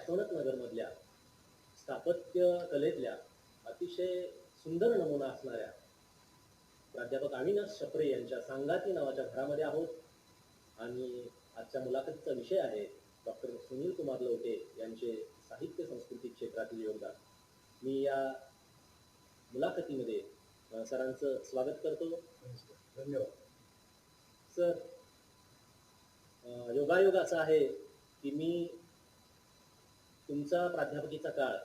पार्श्वनाथ नगरमधल्या स्थापत्य कलेतल्या अतिशय सुंदर नमुना असणाऱ्या प्राध्यापक अविनाश छपरे यांच्या सांगाती नावाच्या घरामध्ये आहोत आणि आजच्या मुलाखतीचा विषय आहे डॉक्टर सुनील कुमार लवटे यांचे साहित्य संस्कृती क्षेत्रातील योगदान. मी या मुलाखतीमध्ये सरांचं स्वागत करतो. धन्यवाद सर. योगायोग असा आहे की मी तुमचा प्राध्यापकीचा काळ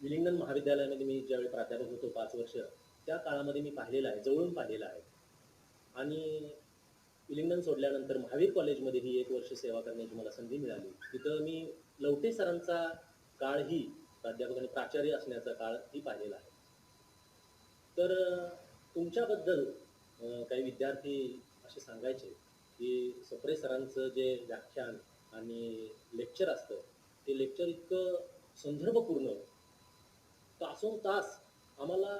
विलिंगडन महाविद्यालयामध्ये मी ज्यावेळी प्राध्यापक होतो 5 वर्ष, त्या काळामध्ये मी पाहिलेला आहे, जवळून पाहिलेला आहे. आणि विलिंगडन सोडल्यानंतर महावीर कॉलेजमध्येही 1 वर्ष सेवा करण्याची मला संधी मिळाली. तिथं मी लवटे सरांचा काळही प्राध्यापक आणि प्राचार्य असण्याचा काळही पाहिलेला आहे. तर तुमच्याबद्दल काही विद्यार्थी असे सांगायचे की छपरे सरांचं जे व्याख्यान आणि लेक्चर असतं ते लेक्चर इतकं संदर्भपूर्ण, तासोन तास आम्हाला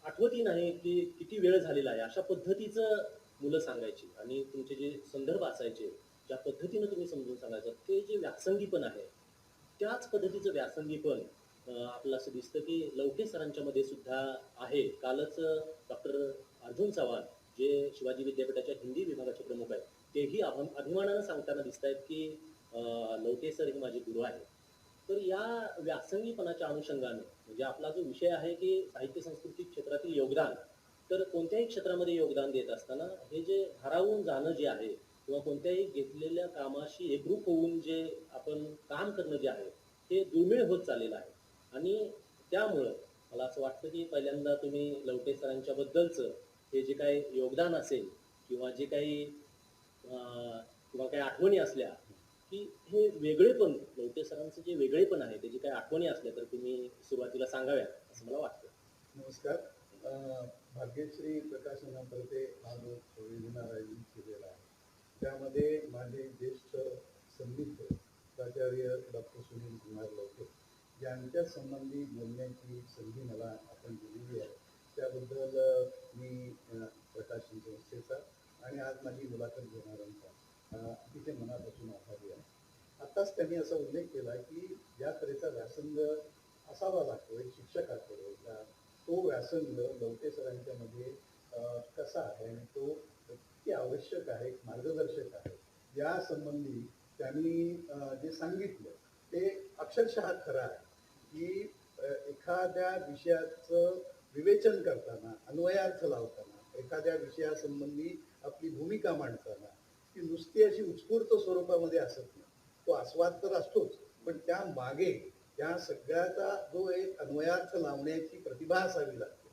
आठवतही नाही की किती वेळ झालेला आहे अशा पद्धतीचं मुलं सांगायची. आणि तुमचे जे संदर्भ असायचे, ज्या पद्धतीनं तुम्ही समजून सांगायचं, ते जे व्यासंगीपण आहे त्याच पद्धतीचं व्यासंगीपण आपलं असं दिसतं की लवटे सरांच्या मध्ये सुद्धा आहे. कालच डॉक्टर अर्जुन चव्हाण जे शिवाजी विद्यापीठाच्या हिंदी विभागाचे प्रमुख आहेत, तेही अभिमानानं सांगताना दिसत आहेत की लवटे सर हे माझे गुरु आहेत. तर या व्यासंगीपणाच्या अनुषंगाने म्हणजे आपला जो विषय आहे की साहित्य संस्कृती क्षेत्रातील योगदान, तर कोणत्याही क्षेत्रामध्ये योगदान देत असताना हे जे भारावून जाणं जे आहे किंवा कोणत्याही घेतलेल्या कामाशी एकरूप होऊन जे आपण काम करणं जे आहे हे दुर्मिळ होत चाललेलं आहे. आणि त्यामुळं मला असं वाटतं की पहिल्यांदा तुम्ही लवटे सरांच्या बद्दलचं हे जे काही योगदान असेल किंवा जे काही किंवा काही आठवणी असल्या की हे वेगळेपण, लवटे सरांचं जे वेगळेपण आहे त्याची काही आठवणी असल्या तर तुम्ही सुरुवातीला सांगाव्यात असं मला वाटतं. नमस्कार. भाग्यश्री प्रकाशनातर्फे हा जो वेबिनार आयोजित केलेला आहे त्यामध्ये माझे ज्येष्ठ संदिग्ध प्राचार्य डॉक्टर सुनील कुमार लवटे यांच्या संबंधी बोलण्याची संधी मला आपण दिलेली आहे, त्याबद्दल मी प्रकाशन संस्थेचा आणि आज माझी मुलाखत घेणाऱ्यांचा तिथे मनापासून आभारी आहे. आत्ताच त्यांनी असा उल्लेख केला की ज्या तऱ्हेचा व्यासंग असावा लागतो एक शिक्षकाकडे, तो व्यासंग लवटे सरांच्या मध्ये कसा आहे आणि तो किती आवश्यक आहे, मार्गदर्शक आहे, या संबंधी त्यांनी जे सांगितलं ते अक्षरशः खरं आहे की एखाद्या विषयाचं विवेचन करताना, अन्वयार्थ लावताना, एखाद्या विषयासंबंधी आपली भूमिका मांडताना ती नुसती अशी उत्स्फूर्त स्वरूपामध्ये असत नाही. तो आस्वाद तर असतोच, पण त्या मागे त्या सगळ्याचा जो एक अन्वयार्थ लावण्याची प्रतिभा असावी लागते,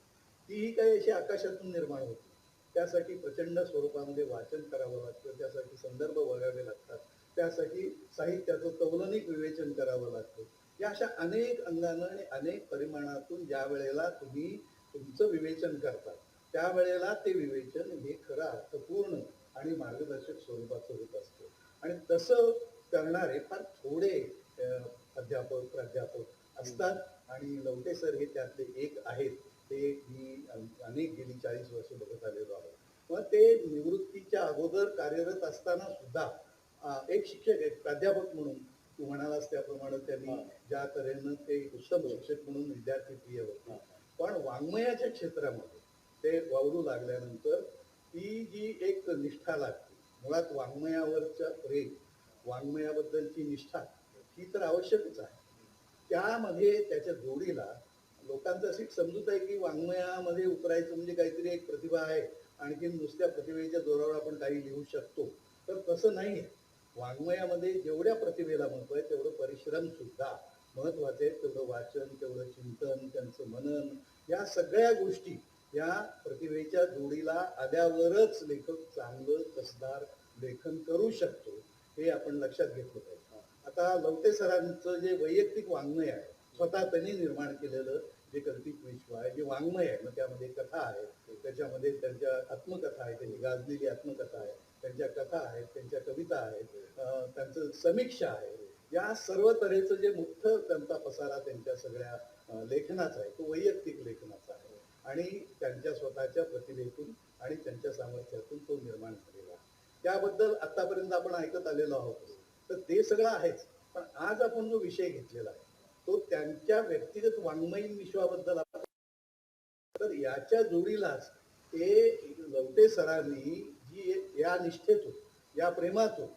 तीही काही अशी आकाशातून निर्माण होते. त्यासाठी प्रचंड स्वरूपामध्ये वाचन करावं लागतं, त्यासाठी संदर्भ बघावे लागतात, त्यासाठी साहित्याचं तौलनिक विवेचन करावं लागतं. या अशा अनेक अंगानं आणि अनेक परिमाणातून ज्या वेळेला तुम्ही तुमचं विवेचन करता त्यावेळेला ते विवेचन हे खरं अर्थपूर्ण आणि मार्गदर्शक स्वरूपाचं होत असतं. आणि तसं करणारे फार थोडे अध्यापक प्राध्यापक असतात आणि लवटे सर हे त्यातले एक आहेत. ते मी अनेक गेली 40 वर्ष बघत आलेलो आहोत. मग ते निवृत्तीच्या अगोदर कार्यरत असताना सुद्धा एक शिक्षक, एक प्राध्यापक म्हणून तू म्हणालास त्याप्रमाणे त्यांनी ज्या तऱ्हेनं ते उत्तम शिक्षक म्हणून विद्यार्थी प्रिय होते, पण वाङ्मयाच्या क्षेत्रामध्ये ते वावरू लागल्यानंतर ती जी एक निष्ठा लागते, मुळात वाङ्मयावरचं प्रेम, वाङ्मयाबद्दलची निष्ठा ही तर आवश्यकच आहे. त्यामध्ये त्याच्या जोडीला लोकांचं अशी समजूत आहे की वाङ्मयामध्ये उतरायचं म्हणजे काहीतरी एक प्रतिभा आहे, आणखी नुसत्या प्रतिभेच्या जोरावर आपण काही लिहू शकतो, तर तसं नाही आहे. वाङ्मयामध्ये जेवढ्या प्रतिभेला महत्व आहे तेवढं परिश्रम सुद्धा महत्वाचे आहेत. तेवढं वाचन, तेवढं चिंतन, त्यांचं मनन, या सगळ्या गोष्टी या प्रतिभेच्या जोडीला आल्यावरच लेखक चांगलं कसदार लेखन करू शकतो, हे आपण लक्षात घेतलं पाहिजे. आता लवटे सरांचं जे वैयक्तिक वाङ्मय आहे, स्वतः त्यांनी निर्माण केलेलं जे कल्पित विश्व आहे, जे वाङ्मय आहे, मग त्यामध्ये कथा आहे, त्याच्यामध्ये त्यांच्या आत्मकथा आहे, त्यांची गाजलेली आत्मकथा आहे, त्यांच्या कथा आहेत, त्यांच्या कविता आहेत, त्यांचं समीक्षा आहे, या सर्व तऱ्हेचं जे मुख्य त्यांचा पसारा त्यांच्या सगळ्या लेखनाचा आहे तो वैयक्तिक लेखनाचा आहे आणि त्यांच्या स्वतःच्या प्रतिभेतून आणि त्यांच्या सामर्थ्यातून तो निर्माण झालेला आहे. त्याबद्दल आतापर्यंत आपण ऐकत आलेलो आहोत. तर ते सगळं आहेच, पण आज आपण जो विषय घेतलेला आहे तो त्यांच्या व्यक्तिगत वाङ्मयीन विश्वाबद्दल तर याच्या जोडीलाच ते लवटे सरांनी जी या निष्ठेतून या प्रेमातून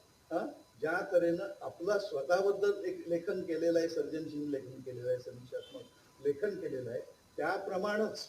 ज्या तऱ्हेनं आपला स्वतःबद्दल एक लेखन केलेलं आहे, सर्जनशील लेखन केलेलं आहे, समीक्षात्मक लेखन केलेलं आहे, त्याप्रमाणेच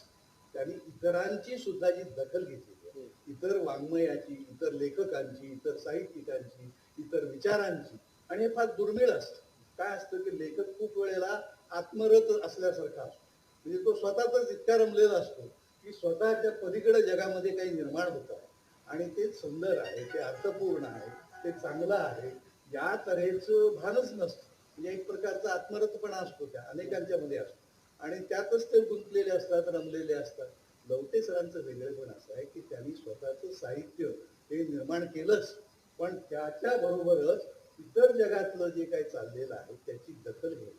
त्यांनी इतरांची सुद्धा जी दखल घेतली आहे, इतर वाङ्मयाची, इतर लेखकांची, इतर साहित्यिकांची, इतर विचारांची, आणि हे फार दुर्मिळ असतं. काय असतं की लेखक खूप वेळेला आत्मरत असल्यासारखा असतो, म्हणजे तो स्वतःच इतका रमलेला असतो की स्वतःच्या पलीकडे जगामध्ये काही निर्माण होत आहे आणि ते सुंदर आहे, ते अर्थपूर्ण आहे, ते चांगलं आहे, या तऱ्हेचं भानच नसतं. म्हणजे एक प्रकारचा आत्मरतपणा असतो, त्या अनेकांच्या मध्ये असतो आणि त्यातच ते गुंतलेले असतात, रमलेले असतात. लवटे सरांचं वेगळेपण असं आहे की त्यांनी स्वतःचं साहित्य हे निर्माण केलंच, पण त्याच्या बरोबरच इतर जगातलं जे काही चाललेलं आहे त्याची दखल घेणं,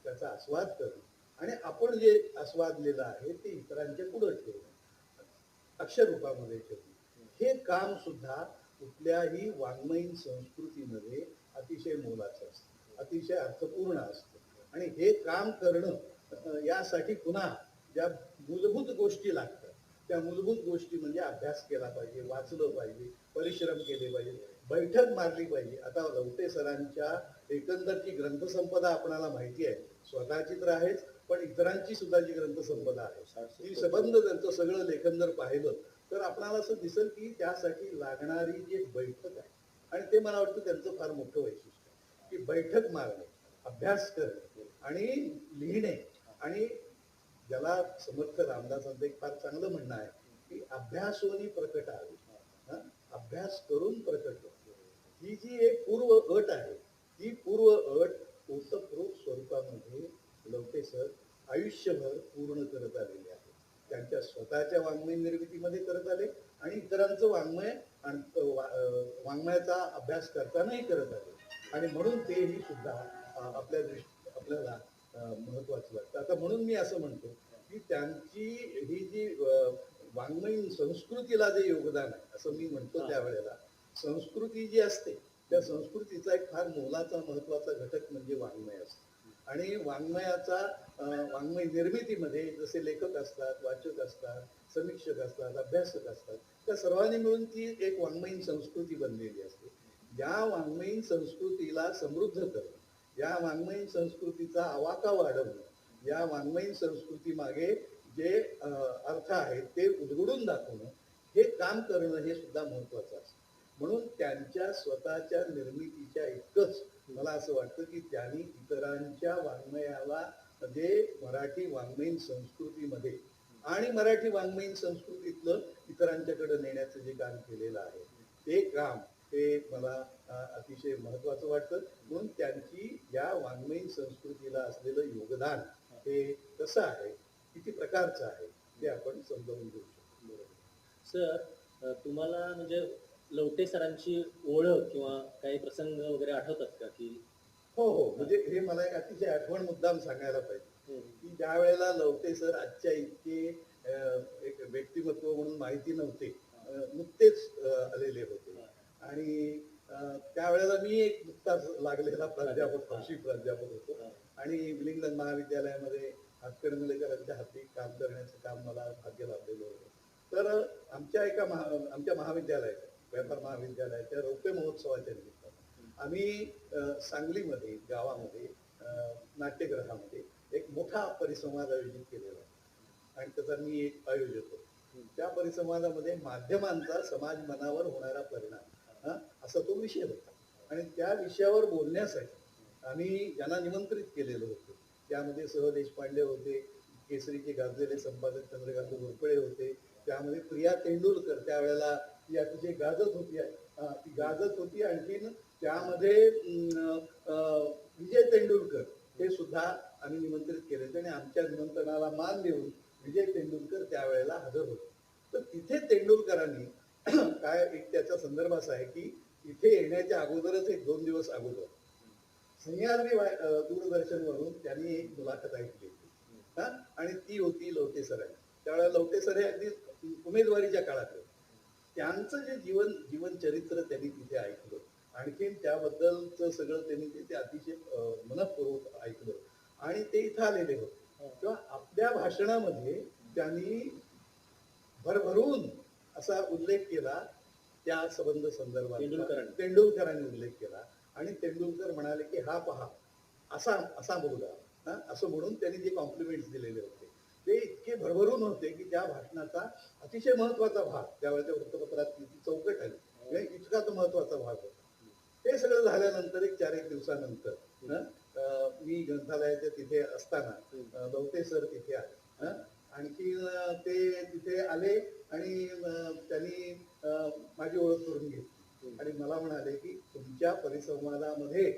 त्याचा आस्वाद करणं आणि आपण जे आस्वादलेलं आहे ते इतरांच्या पुढे ठेवणं, अक्षर रूपामध्ये ठेवणं, हे काम सुद्धा कुठल्याही वाङ्मयीन संस्कृतीमध्ये अतिशय मोलाचं असतं, अतिशय अर्थपूर्ण असतं. आणि हे काम करणं यासाठी पुन्हा ज्या मूलभूत गोष्टी लागतात त्या मूलभूत गोष्टी म्हणजे अभ्यास केला पाहिजे, वाचलं पाहिजे, परिश्रम केले पाहिजे, बैठक मारली पाहिजे. आता लवटे सरांच्या एकंदरची ग्रंथसंपदा आपणाला माहिती आहे, स्वतःची तर आहेच, पण इतरांची सुद्धा जी ग्रंथसंपदा आहे ती संबंध त्यांचं सगळं लेखन जर पाहिलं तर आपल्याला असं दिसेल की त्यासाठी लागणारी जी बैठक आहे, आणि ते मला वाटतं त्यांचं फार मोठं वैशिष्ट्य आहे की बैठक मारणे, अभ्यास करणे आणि लिहिणे. आणि ज्याला समर्थ रामदासांचं एक फार चांगलं म्हणणं आहे की अभ्यासोनी प्रकट आहे, अभ्यास करून प्रकट होतो. ही जी एक पूर्व अट आहे, ती पूर्व अट ओतप्रोत स्वरूपामध्ये लवटे सर आयुष्यभर पूर्ण करत आलेले आहे. त्यांच्या स्वतःच्या वाङ्मय निर्मितीमध्ये करत आले आणि इतरांचं वाङ्मय आणि वाङ्मयाचा अभ्यास करतानाही करत आले, आणि म्हणून तेही सुद्धा आपल्याला महत्वाचं वाटतं. आता म्हणून मी असं म्हणतो की त्यांची ही जी वाङ्मयीन संस्कृतीला जे योगदान आहे असं मी म्हणतो, त्यावेळेला संस्कृती जी असते त्या संस्कृतीचा एक फार मोलाचा महत्वाचा घटक म्हणजे वाङ्मय असतो. आणि वाङ्मयाचा वाङ्मय निर्मितीमध्ये जसे लेखक असतात, वाचक असतात, समीक्षक असतात, अभ्यासक असतात, त्या सर्वांनी मिळून ती एक वाङ्मयीन संस्कृती बनलेली असते. या वाङ्मयीन संस्कृतीला समृद्ध करणं, या वाङ्मयीन संस्कृतीचा आवाका वाढवणं, या वाङ्मयीन संस्कृती मागे जे अर्थ आहेत ते उलगडून दाखवणं, हे काम करणं हे सुद्धा महत्वाचं असतं. म्हणून त्यांच्या स्वतःच्या निर्मितीच्या इतकंच मला असं वाटतं की त्यांनी इतरांच्या वाङ्मयाला म्हणजे मराठी वाङ्मयीन संस्कृतीमध्ये आणि मराठी वाङ्मयीन संस्कृतीतलं इतरांच्याकडे नेण्याचं जे काम केलेलं आहे ते काम हे मला अतिशय महत्वाचं वाटतं. म्हणून त्यांची या वाङ्मयीन संस्कृतीला असलेलं योगदान हे कसं आहे, किती प्रकारचं आहे ते आपण समजावून घेऊ शकतो. सर, तुम्हाला म्हणजे लवटे सरांची ओळख किंवा काही प्रसंग वगैरे आठवतात का? की हो, म्हणजे हे मला एक अतिशय आठवण मुद्दाम सांगायला पाहिजे की ज्या वेळेला लवटे सर आजच्या इतके एक व्यक्तिमत्व म्हणून माहिती नव्हते, नुकतेच आलेले होते, आणि त्यावेळेला मी एक नुकताच लागलेला प्राध्यापक, कौशिक प्राध्यापक होतो, आणि विलिंग्डन महाविद्यालयामध्ये हातकणंगलेकरांच्या हाती काम करण्याचं काम मला भाग्य लाभलेलं होतं. तर आमच्या महाविद्यालयाच्या, व्यापार महाविद्यालयाच्या रौप्य महोत्सवाच्या निमित्तानं आम्ही सांगलीमध्ये गावामध्ये नाट्यगृहामध्ये एक मोठा परिसंवाद आयोजित केलेला आहे आणि त्याचा मी एक आयोजक होतो. त्या परिसंवादामध्ये माध्यमांचा समाज मनावर होणारा परिणाम असा तो विषय होता, आणि त्या विषयावर बोलण्यासाठी आम्ही ज्यांना निमंत्रित केलेलं होतं त्यामध्ये सह देशपांडे होते, केसरीचे गाजलेले संपादक चंद्रकांत घोरपडे होते, त्यामध्ये प्रिया तेंडुलकर त्यावेळेला ती अतिशय गाजत होती, आणखीन त्यामध्ये विजय तेंडुलकर हे सुद्धा आम्ही निमंत्रित केले होते, आणि आमच्या निमंत्रणाला मान देऊन विजय तेंडुलकर त्यावेळेला हजर होते. तर तिथे तेंडुलकरांनी काय एक त्याचा संदर्भ असा आहे की इथे येण्याच्या अगोदरच एक 2 दिवस अगोदर सह्याद्री दूरदर्शनवरून त्यांनी एक मुलाखत ऐकली होती, आणि ती होती लवटे सरांची. त्यावेळेला लवटे सर हे अगदी उमेदवारीच्या काळात त्यांचं जे जीवन चरित्र त्यांनी तिथे ऐकलं, आणखीन त्याबद्दलचं सगळं त्यांनी ते अतिशय मनःपूर्वक ऐकलं आणि ते इथं आलेले होते. तेव्हा आपल्या भाषणामध्ये त्यांनी भरभरून असा उल्लेख केला त्या संबंध संदर्भात. तेंडुलकरांनी उल्लेख केला आणि तेंडुलकर म्हणाले की हा पहा असा असा मुलगा, असं म्हणून त्यांनी जे कॉम्प्लिमेंट्स दिलेले होते ते इतके भरभरून होते की त्या भाषणाचा अतिशय महत्वाचा भाग त्यावेळेच्या वृत्तपत्रात चौकट आली, इतका तो महत्वाचा भाग होता. ते सगळं झाल्यानंतर एक 4-1 दिवसानंतर मी ग्रंथालयाच्या तिथे असताना लवटे सर तिथे आले. आणखी ते तिथे आले आणि त्यांनी माझी ओळख करून घेतली आणि मला म्हणाले की तुमच्या परिसंवादामध्ये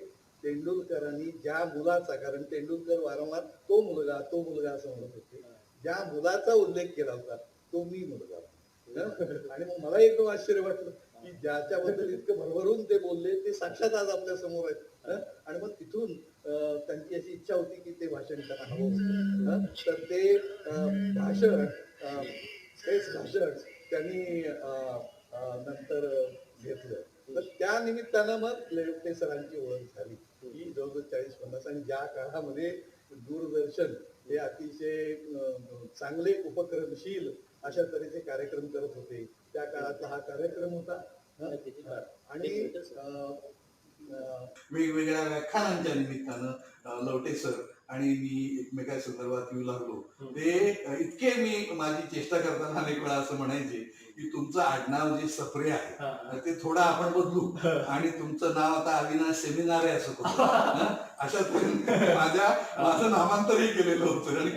तेंडुलकरांनी ज्या मुलाचा, कारण तेंडुलकर वारंवार तो मुलगा असं म्हणत होते, ज्या मुलाचा उल्लेख केला होता तो मी मुलगा. आणि मग मला एकदम आश्चर्य वाटलं की ज्याच्याबद्दल इतकं भरभरून ते बोलले ते साक्षात आज आपल्या समोर आहेत. आणि मग तिथून त्यांची अशी इच्छा होती की ते भाषण त्यांना हवं. तर ते भाषण तेच भाषण त्यांनी नंतर घेतलं. तर त्या निमित्तानं मग लेवटे सरांची ओळख झाली ही जवळजवळ 40-50. आणि ज्या काळामध्ये दूरदर्शन हे अतिशय चांगले उपक्रमशील अशा तऱ्हेचे कार्यक्रम करत होते, त्या काळातला हा कार्यक्रम होता. आणि वेगवेगळ्या व्याख्यानांच्या निमित्तानं लवटे सर आणि मी एकमेकांसंदर्भात येऊ लागलो. ते इतके मी माझी चेष्टा करताना अनेक वेळा असं म्हणायचे की तुमचं आडनाव जे सप्रे आहे ते थोडं आपण बदलू आणि तुमचं नाव आता अविनाश सेमिनार आहे असं करू. अशा माझं नामांतरही केलेलं होतं आणि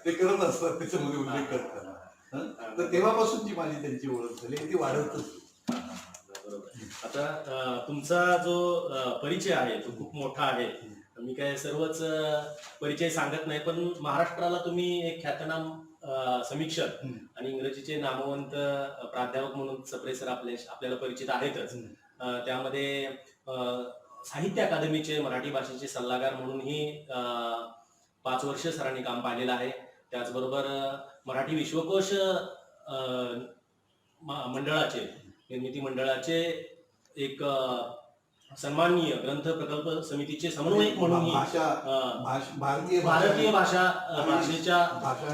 ते करत असतात त्याच्यामध्ये उल्लेख करताना. तर तेव्हापासूनची माझी त्यांची ओळख झाली, ती वाढतच. आता तुमचा जो परिचय आहे तो खूप मोठा आहे. मी काय सर्वच परिचय सांगत नाही, पण महाराष्ट्राला तुम्ही एक ख्यातनाम समीक्षक आणि इंग्रजीचे नामवंत प्राध्यापक म्हणून सप्रे सर आपल्याला परिचित आहेतच. त्यामध्ये साहित्य अकादमीचे मराठी भाषेचे सल्लागार म्हणूनही 5 वर्ष सरांनी काम पाहिलेलं आहे. त्याचबरोबर मराठी विश्वकोश मंडळाचे, निर्मिती मंडळाचे एक सन्माननीय ग्रंथ प्रकल्प समितीचे समन्वयक म्हणून भारतीय भाषेच्या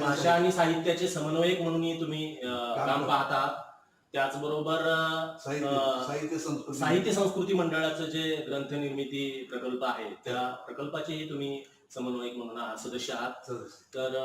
भाषा आणि साहित्याचे समन्वयक म्हणूनही तुम्ही काम पाहता. त्याचबरोबर साहित्य संस्कृती मंडळाचं जे ग्रंथ निर्मिती प्रकल्प आहे त्या प्रकल्पाचेही तुम्ही समन्वयक म्हणून सदस्य आहात. तर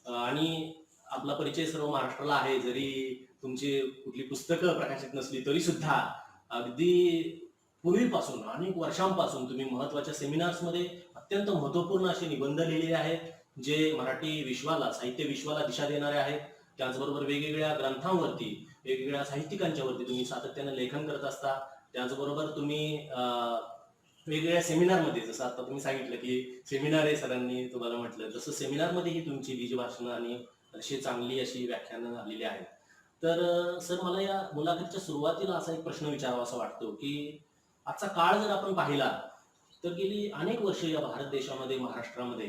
आणि आपला परिचय सर्व महाराष्ट्राला आहे. जरी तुमची कुठली पुस्तकं प्रकाशित नसली तरी सुद्धा अगदी पूर्वीपासून अनेक वर्षांपासून तुम्ही महत्वाच्या सेमिनार्समध्ये अत्यंत महत्वपूर्ण असे निबंध लिहिलेले आहेत जे मराठी विश्वाला, साहित्य विश्वाला दिशा देणारे आहेत. त्याचबरोबर वेगवेगळ्या ग्रंथांवरती, वेगवेगळ्या साहित्यिकांच्यावरती तुम्ही सातत्यानं लेखन करत असता. त्याचबरोबर तुम्ही वेगवेगळ्या सेमिनारमध्ये, जसं आता तुम्ही सांगितलं की सेमिनार आहे सरांनी तुम्हाला म्हटलं, तसं सेमिनारमध्येही तुमची बीजभाषणं आणि अशी चांगली अशी व्याख्यानं आलेली आहेत. तर सर, मला या मुलाखतीच्या सुरुवातीला असा एक प्रश्न विचारावा वाटतो की आजचा काळ जर आपण पाहिला तर गेली अनेक वर्ष या भारत देशामध्ये, महाराष्ट्रामध्ये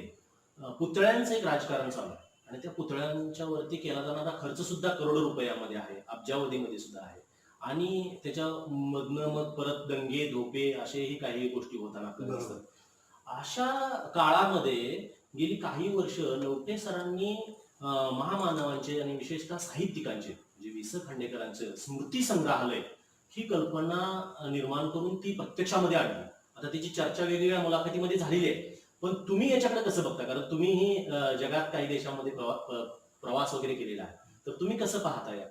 पुतळ्यांचं एक राजकारण चालू आहे आणि त्या पुतळ्यांच्या वरती केला जाणारा खर्च सुद्धा करोडो रुपयामध्ये आहे, अब्जावधीमध्ये सुद्धा आहे. आणि त्याच्यामधनं मग परत दंगे धोपे असेही काही गोष्टी होताना आपल्याला दिसतात. अशा काळामध्ये गेली काही वर्ष लवटे सरांनी महामानवांचे आणि विशेषतः साहित्यिकांचे, म्हणजे वि स खांडेकरांचं स्मृती संग्रहालय ही कल्पना निर्माण करून ती प्रत्यक्षामध्ये आणली. आता त्याची चर्चा वेगवेगळ्या मुलाखतीमध्ये झालेली आहे, पण तुम्ही याच्याकडे कसं बघता? कारण तुम्हीही जगात काही देशामध्ये प्रवास वगैरे केलेला आहे, तर तुम्ही कसं पाहता या?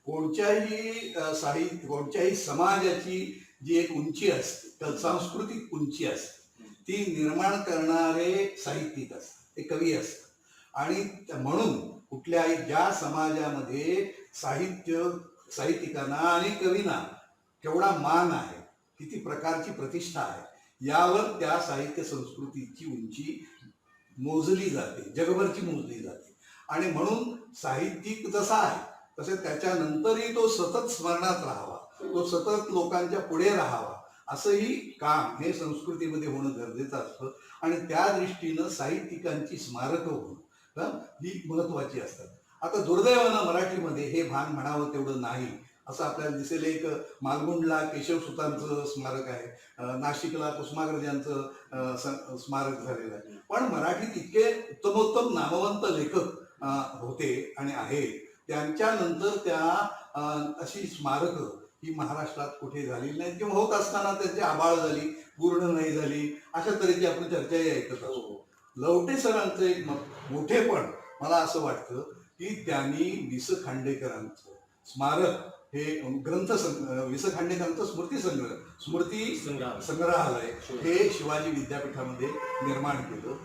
कोणत्याही समाजाची जी एक उंची असते, सांस्कृतिक उंची असते, ती निर्माण करणारे साहित्यिक असतात, ते कवी असतात. आणि म्हणून कुठल्याही ज्या समाजामध्ये साहित्यिकांना आणि कवींना केवढा मान आहे, किती प्रकारची प्रतिष्ठा आहे, यावर त्या साहित्य संस्कृतीची उंची मोजली जाते, जगभरची मोजली जाते. आणि म्हणून साहित्यिक जसा आहे तसे त्याच्यानंतरही तो सतत स्मरणात राहावा, तो सतत लोकांच्या पुढे राहावा, असंही काम हे संस्कृतीमध्ये होणं गरजेचं असतं. आणि त्या दृष्टीनं साहित्यिकांची स्मारकं होणं ही महत्वाची असतात. आता दुर्दैवानं मराठीमध्ये हे भान म्हणावं तेवढं नाही. असं आपल्याला दिसेल. एक मालगुंडला केशवसुतांचं स्मारक आहे, नाशिकला कुसुमाग्रजांचं स्मारक झालेलं आहे. पण मराठीत इतके उत्तमोत्तम नामवंत लेखक होते आणि आहेत, त्यांच्यानंतर त्या अशी स्मारकं ही महाराष्ट्रात कुठे झालेली नाही, किंवा होत असताना त्यांची आबाळ झाली, पूर्ण नाही झाली, अशा तऱ्हेची आपण चर्चाही ऐकत असतो. लवटे सरांचं एक मोठेपण मला असं वाटतं की त्यांनी वि. स. खांडेकरांचं स्मारक हे वि. स. खांडेकरांचं स्मृती संग्रहालय हे शिवाजी विद्यापीठामध्ये निर्माण केलं.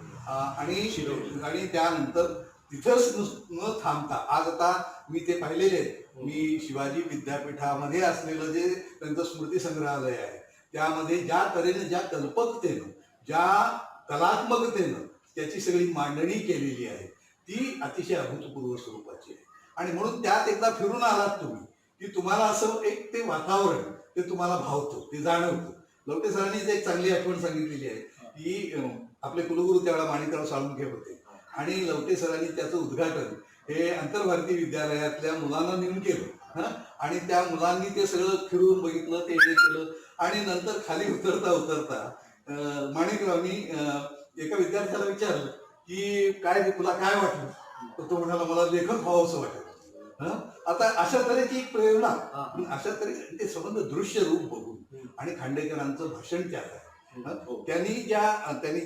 आणि त्यानंतर तिथंच न थांबता आज आता मी ते पाहिलेले आहे. मी शिवाजी विद्यापीठामध्ये असलेलं जे त्यांचं स्मृती संग्रहालय आहे, त्यामध्ये ज्या तऱ्हेने, ज्या कल्पकतेनं, ज्या कलात्मकतेनं त्याची सगळी मांडणी केलेली आहे, ती अतिशय अभूतपूर्व स्वरूपाची आहे. आणि म्हणून त्यात एकदा फिरून आलात तुम्ही की तुम्हाला असं एक ते वातावरण ते तुम्हाला भावतं, ते जाणवतं. लवटे सरांनी एक चांगली आठवण सांगितलेली आहे की आपले कुलगुरू त्यावेळेला माणिकराव साळुंखे होते, आणि लवटे सरांनी त्याचं उद्घाटन हे आंतरभारती विद्यालयातल्या मुलांना नेऊन केलं. आणि त्या मुलांनी ते सगळं फिरून बघितलं, ते केलं. आणि नंतर खाली उतरता उतरता माणिकरावनी एका विद्यार्थ्याला विचारलं की काय तुला काय वाटलं, तर तो म्हणाला मला लेखक व्हावं असं वाटलं. आता अशा तऱ्हेची एक प्रेरणा, अशा तऱ्हे ते संबंध दृश्य रूप बघून, आणि खांडेकरांचं भाषण त्यात आहे. त्यांनी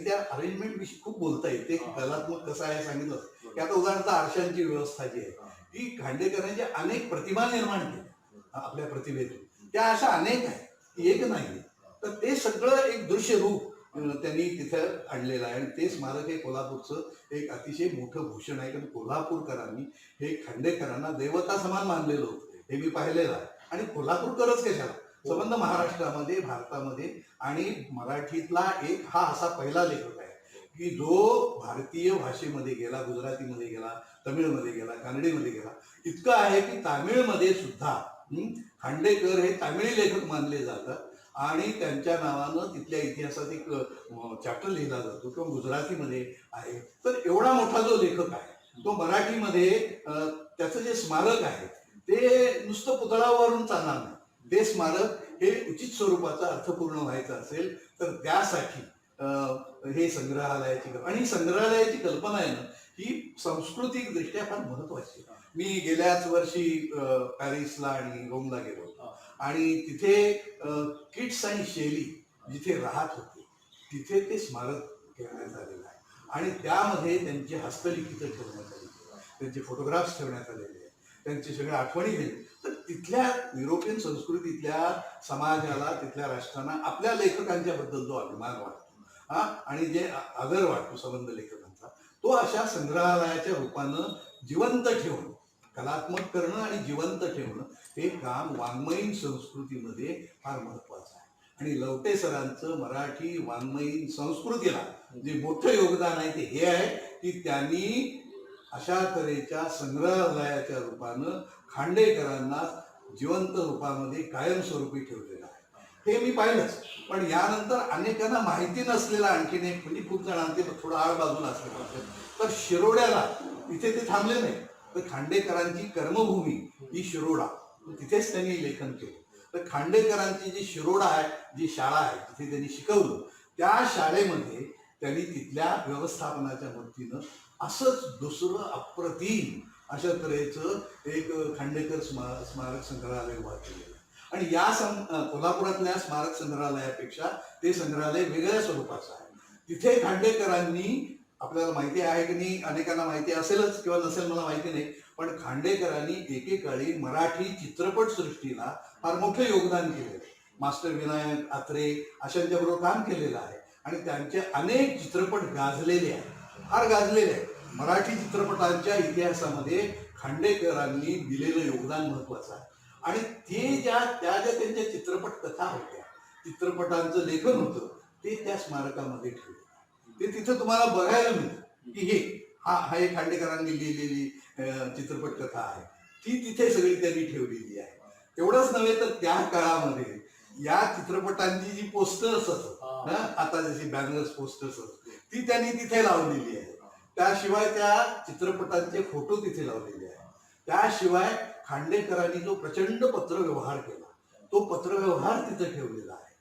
त्या अरेंजमेंट विषयी खूप बोलता येईल. ते कलात्मक कसं आहे सांगितलं की आता उदाहरणार्थ आरशांची व्यवस्था जी आहे ती खांडेकरांच्या अनेक प्रतिभा निर्माण केल्या आपल्या प्रतिभेतून. त्या अशा अनेक आहेत, एक नाही. तर ते सगळं एक दृश्य रूप त्यांनी तिथं आणलेलं आहे. आणि ते स्मारक हे कोल्हापूरचं एक अतिशय मोठं भूषण आहे. कारण कोल्हापूरकरांनी हे खांडेकरांना देवता समान मानलेलं होतं, हे मी पाहिलेलं आहे. आणि कोल्हापूरकरच कशाला, संबंध महाराष्ट्रामध्ये, भारतामध्ये, आणि मराठीतला एक हा असा पहिला लेखक आहे की जो भारतीय भाषेमध्ये गेला, गुजरातीमध्ये गेला, तमिळमध्ये गेला, कानडीमध्ये गेला. इतकं आहे की तामिळमध्ये सुद्धा खांडेकर हे तामिळी लेखक मानले जातात, आणि त्यांच्या नावानं तिथल्या इतिहासात एक चॅप्टर लिहिला जातो, किंवा गुजरातीमध्ये आहे. तर एवढा मोठा जो लेखक आहे तो मराठीमध्ये त्याचं जे स्मारक आहे ते नुसतं पुतळावरून चालणार नाही. ते स्मारक हे उचित स्वरूपाचं, अर्थपूर्ण व्हायचं असेल तर त्यासाठी हे संग्रहालयाची, आणि संग्रहालयाची कल्पना आहे ना ही सांस्कृतिक दृष्ट्या फार महत्वाची आहे. मी गेल्याच वर्षी पॅरिसला आणि रोमला गेलो, आणि तिथे किट्स आणि शेली जिथे राहत होते तिथे ते स्मारक ठेवण्यात आलेलं आहे. आणि त्यामध्ये त्यांची हस्तलिखितं ठेवण्यात आलेली आहे, त्यांचे फोटोग्राफ्स ठेवण्यात आलेले आहेत, त्यांची सगळ्या आठवणी दिल्या. तर तिथल्या युरोपियन संस्कृतीतल्या समाजाला, तिथल्या राष्ट्रांना आपल्या लेखकांच्या बद्दल जो अभिमान वाटतो आणि जे आदर वाटतो संबंध लेखकांचा, तो अशा संग्रहालयाच्या रूपानं जिवंत ठेवणं, कलात्मक करणं आणि जिवंत ठेवणं हे काम वाङ्मयीन संस्कृतीमध्ये फार महत्वाचं आहे. आणि लवटे सरांचं मराठी वाङ्मयीन संस्कृतीला जे मोठं योगदान आहे ते हे आहे की त्यांनी अशा तऱ्हेच्या संग्रहालयाच्या रूपानं खांडेकरांना जिवंत रूपामध्ये कायमस्वरूपी ठेवलेलं आहे. हे मी पाहिलंच. पण यानंतर अनेकांना माहिती नसलेला आणखीन एक, म्हणजे खूप जणांचे थोडं आड बाजूला असलेलं, तर शिरोड्याला इथे ते थांबले नाही. तर खांडेकरांची कर्मभूमी ही शिरोडा, तिथेच त्यांनी लेखन केलं. तर खांडेकरांची जी शिरोडा आहे, जी शाळा आहे, तिथे त्यांनी शिकवलं, त्या शाळेमध्ये त्यांनी तिथल्या व्यवस्थापनाच्या वतीनं असंच दुसरं अप्रतिम अशा तऱ्हेचं एक खांडेकर स्मारक संग्रहालय उभा केलेलं. आणि या कोल्हापुरातल्या स्मारक संग्रहालयापेक्षा ते संग्रहालय वेगळ्या स्वरूपाचं आहे. तिथे खांडेकरांनी, आपल्याला माहिती आहे की नाही, अनेकांना माहिती असेलच किंवा नसेल मला माहिती नाही, पण खांडेकरांनी एकेकाळी मराठी चित्रपट सृष्टीला फार मोठं योगदान केलेलं आहे. मास्टर विनायक आत्रे अशांच्या बरोबर काम केलेलं आहे, आणि त्यांचे अनेक चित्रपट गाजलेले आहेत, फार गाजलेले आहेत. मराठी चित्रपटांच्या इतिहासामध्ये खांडेकरांनी दिलेलं योगदान महत्वाचं आहे. आणि ते ज्या त्यांच्या चित्रपट कथा होत्या, चित्रपटांचं लेखन होतं, ते त्या स्मारकामध्ये ठेवलं. ते तिथं तुम्हाला बघायला मिळतं की हा एक खांडेकरांनी लिहिलेली चित्रपट कथा आहे, ती तिथे सगळी त्यांनी ठेवलेली आहे. एवढंच नव्हे तर त्या काळामध्ये या चित्रपटांची जी पोस्टर्स असत, आता जशी बॅनर्स पोस्टर्स असत, ती त्यांनी तिथे लावलेली आहे. त्याशिवाय त्या चित्रपटांचे फोटो तिथे लावलेले आहेत. त्याशिवाय खांडेकरांनी जो प्रचंड पत्रव्यवहार केला तो पत्रव्यवहार तिथं ठेवलेला आहे.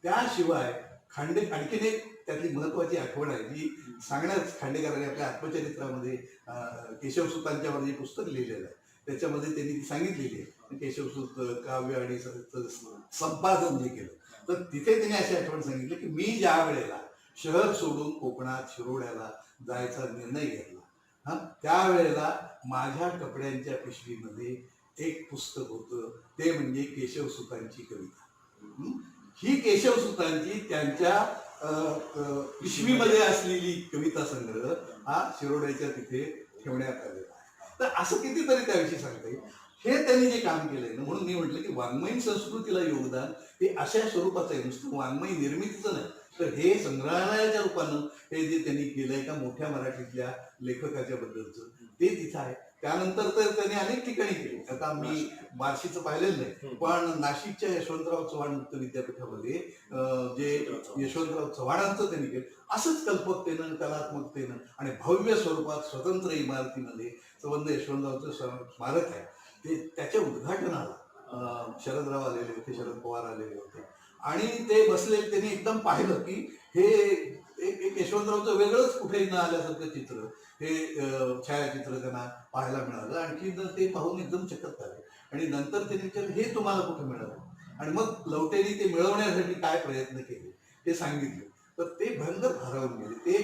त्याशिवाय आणखीन एक त्यातली महत्वाची आठवण आहे जी सांगण्यास खांडेकरांनी आपल्या आत्मचरित्रामध्ये केशवसुतांच्यावर जे पुस्तक लिहिलेलं आहे त्याच्यामध्ये त्यांनी ती सांगितलेली आहे. केशवसुत काव्य आणि संपादन जे केलं तर तिथे त्यांनी अशी आठवण सांगितली की मी ज्या वेळेला शहर सोडून कोकणात शिरोड्याला जायचा निर्णय घेतला त्यावेळेला माझ्या कपड्यांच्या पिशवीमध्ये एक पुस्तक होतं ते म्हणजे केशवसुतांची कविता. ही केशवसुतांची त्यांच्या पिशवीमध्ये असलेली कविता संग्रह हा शिरोड्याच्या तिथे ठेवण्यात आलेला आहे. तर असं कितीतरी त्याविषयी सांगता येईल. हे त्यांनी जे काम केलंय ना म्हणून मी म्हटलं की वाङ्मयीन संस्कृतीला योगदान हे अशा स्वरूपाचं आहे. नुसतं वाङ्मयी निर्मितीचं नाही तर हे संग्रहालयाच्या रूपानं हे जे त्यांनी केलंय का मोठ्या मराठीतल्या लेखकाच्या बद्दलचं ते तिथं आहे. त्यानंतर तर त्यांनी अनेक ठिकाणी केले. आता मी बार्शीचं पाहिलेलं नाही पण नाशिकच्या यशवंतराव चव्हाण मुक्त विद्यापीठामध्ये जे यशवंतराव चव्हाणांचं त्यांनी केलं असंच कल्पकतेनं कलात्मकतेनं आणि भव्य स्वरूपात स्वतंत्र इमारतीमध्ये संबंध यशवंतरावचं स्मारक आहे ते त्याच्या उद्घाटनाला शरदराव आलेले होते, शरद पवार आलेले होते आणि ते बसले. त्यांनी एकदम पाहिलं की हे एक यशवंतरावचं वेगळंच कुठेही न आल्यासारखं चित्र हे छायाचित्र त्यांना पाहायला मिळालं. आणखी ते पाहून एकदम चकित झाले आणि नंतर त्यांनी विचारलं हे तुम्हाला कुठे मिळालं आणि मग लवटेनी ते मिळवण्यासाठी काय प्रयत्न केले ते सांगितले. तर ते भयंकर भारावून गेले. ते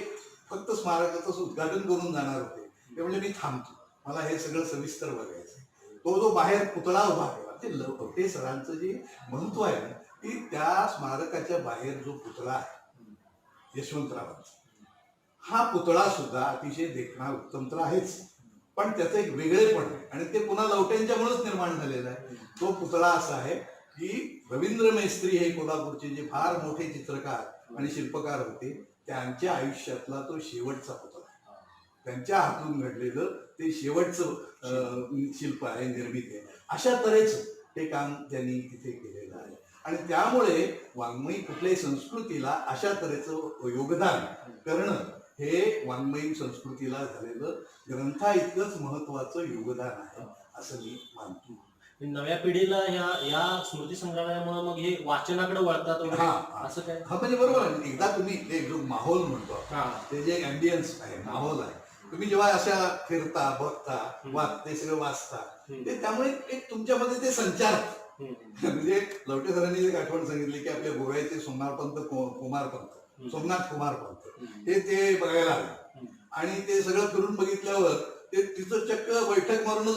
फक्त स्मारकाचं उद्घाटन करून जाणार होते. ते म्हणजे मी थांबतो, मला हे सगळं सविस्तर बघायचं. तो जो बाहेर पुतळा उभा केला ते लवटे सरांचं जे महत्व आहे ना की त्या स्मारकाच्या बाहेर जो पुतळा आहे यशवंतरावांचा हा पुतळा सुद्धा अतिशय देखणा उत्तम तर आहेच पण त्याचं एक वेगळेपण आहे आणि ते पुन्हा लवट्यांच्यामुळेच निर्माण झालेलं आहे. तो पुतळा असा आहे की रवींद्र मेस्त्री हे कोल्हापूरचे जे फार मोठे चित्रकार आणि शिल्पकार होते त्यांच्या आयुष्यातला तो शेवटचा पुतळा आहे. त्यांच्या हातून घडलेलं ते शेवटचं शिल्प आहे, निर्मिती आहे. अशा तऱ्हेचं ते काम त्यांनी तिथे केलेलं आहे आणि त्यामुळे वाङ्मयी कुठल्याही संस्कृतीला अशा तऱ्हेचं योगदान करणं हे वाङ्मयीन संस्कृतीला झालेलं ग्रंथा इतकंच महत्वाचं योगदान आहे असं मी मानतो. नव्या पिढीला या स्मृती संग्रहालयामुळे मग हे वाचनाकडे वळतात असं काय? हा म्हणजे बरोबर आहे. एकदा तुम्ही ते जो माहोल म्हणतो ते जे अँबियन्स आहे माहोल आहे तुम्ही जेव्हा अशा फिरता बघता ते सगळं वाचता ते त्यामुळे एक तुमच्यामध्ये ते संचार म्हणजे लवटे सरांनी एक आठवण सांगितली की आपल्या गोव्याचे सोमनाथपंत कुमारपंत ते बघायला आले आणि ते सगळं फिरून बघितल्यावर ते तिथं चक्क बैठक मारूनच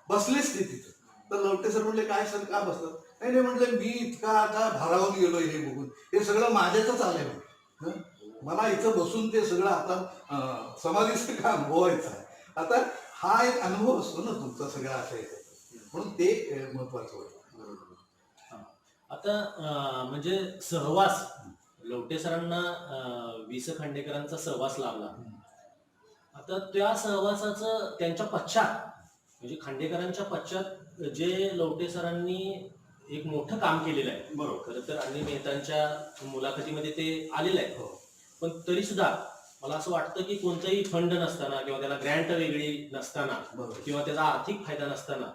बसलेच ते तिथं. तर लवटे सर म्हणले काय सर का बसतात? नाही म्हटलं मी इतका आता भारावून गेलो हे बघून हे सगळं माझ्याच आलंय. मला इथं बसून ते सगळं आता समाधीचं काम व्हायचं आहे. आता हा एक अनुभव असतो ना तुमचा सगळा असायचा म्हणून ते महत्वाचं होतं. आता म्हणजे सहवास लवटे सरांना वि.स. खांडेकरांचा सहवास लाभला. आता त्या सहवासाचं त्यांच्या पश्चात म्हणजे खांडेकरांच्या पश्चात जे लवटे सरांनी एक मोठं काम केलेलं आहे. बरोबर. खरं तर आणि मेहतांच्या मुलाखतीमध्ये ते आलेलं आहे. पण तरी सुद्धा मला असं वाटतं की कोणताही फंड नसताना किंवा त्याला ग्रँट वेगळी नसताना किंवा त्याचा आर्थिक फायदा नसताना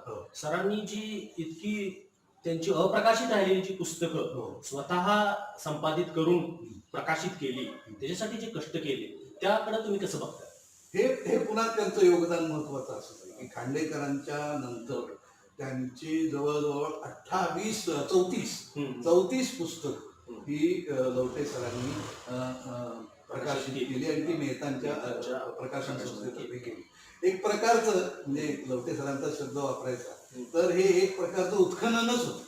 सरांनी जी इतकी त्यांची अप्रकाशित राहिलेली जी पुस्तकं स्वतः संपादित करून प्रकाशित केली त्याच्यासाठी जे कष्ट केले त्याकडे तुम्ही कसं बघता? हे पुन्हा त्यांचं योगदान महत्वाचं असतं की खांडेकरांच्या नंतर त्यांची जवळजवळ 34 पुस्तक ही लवटे सरांनी प्रकाशित केली आणि ती मेहतांच्या प्रकाशन संस्थेतर्फे केली. एक प्रकारचं म्हणजे लवटे सरांचा शब्द वापरायचा तर हे एक प्रकारचं उत्खननच होतं.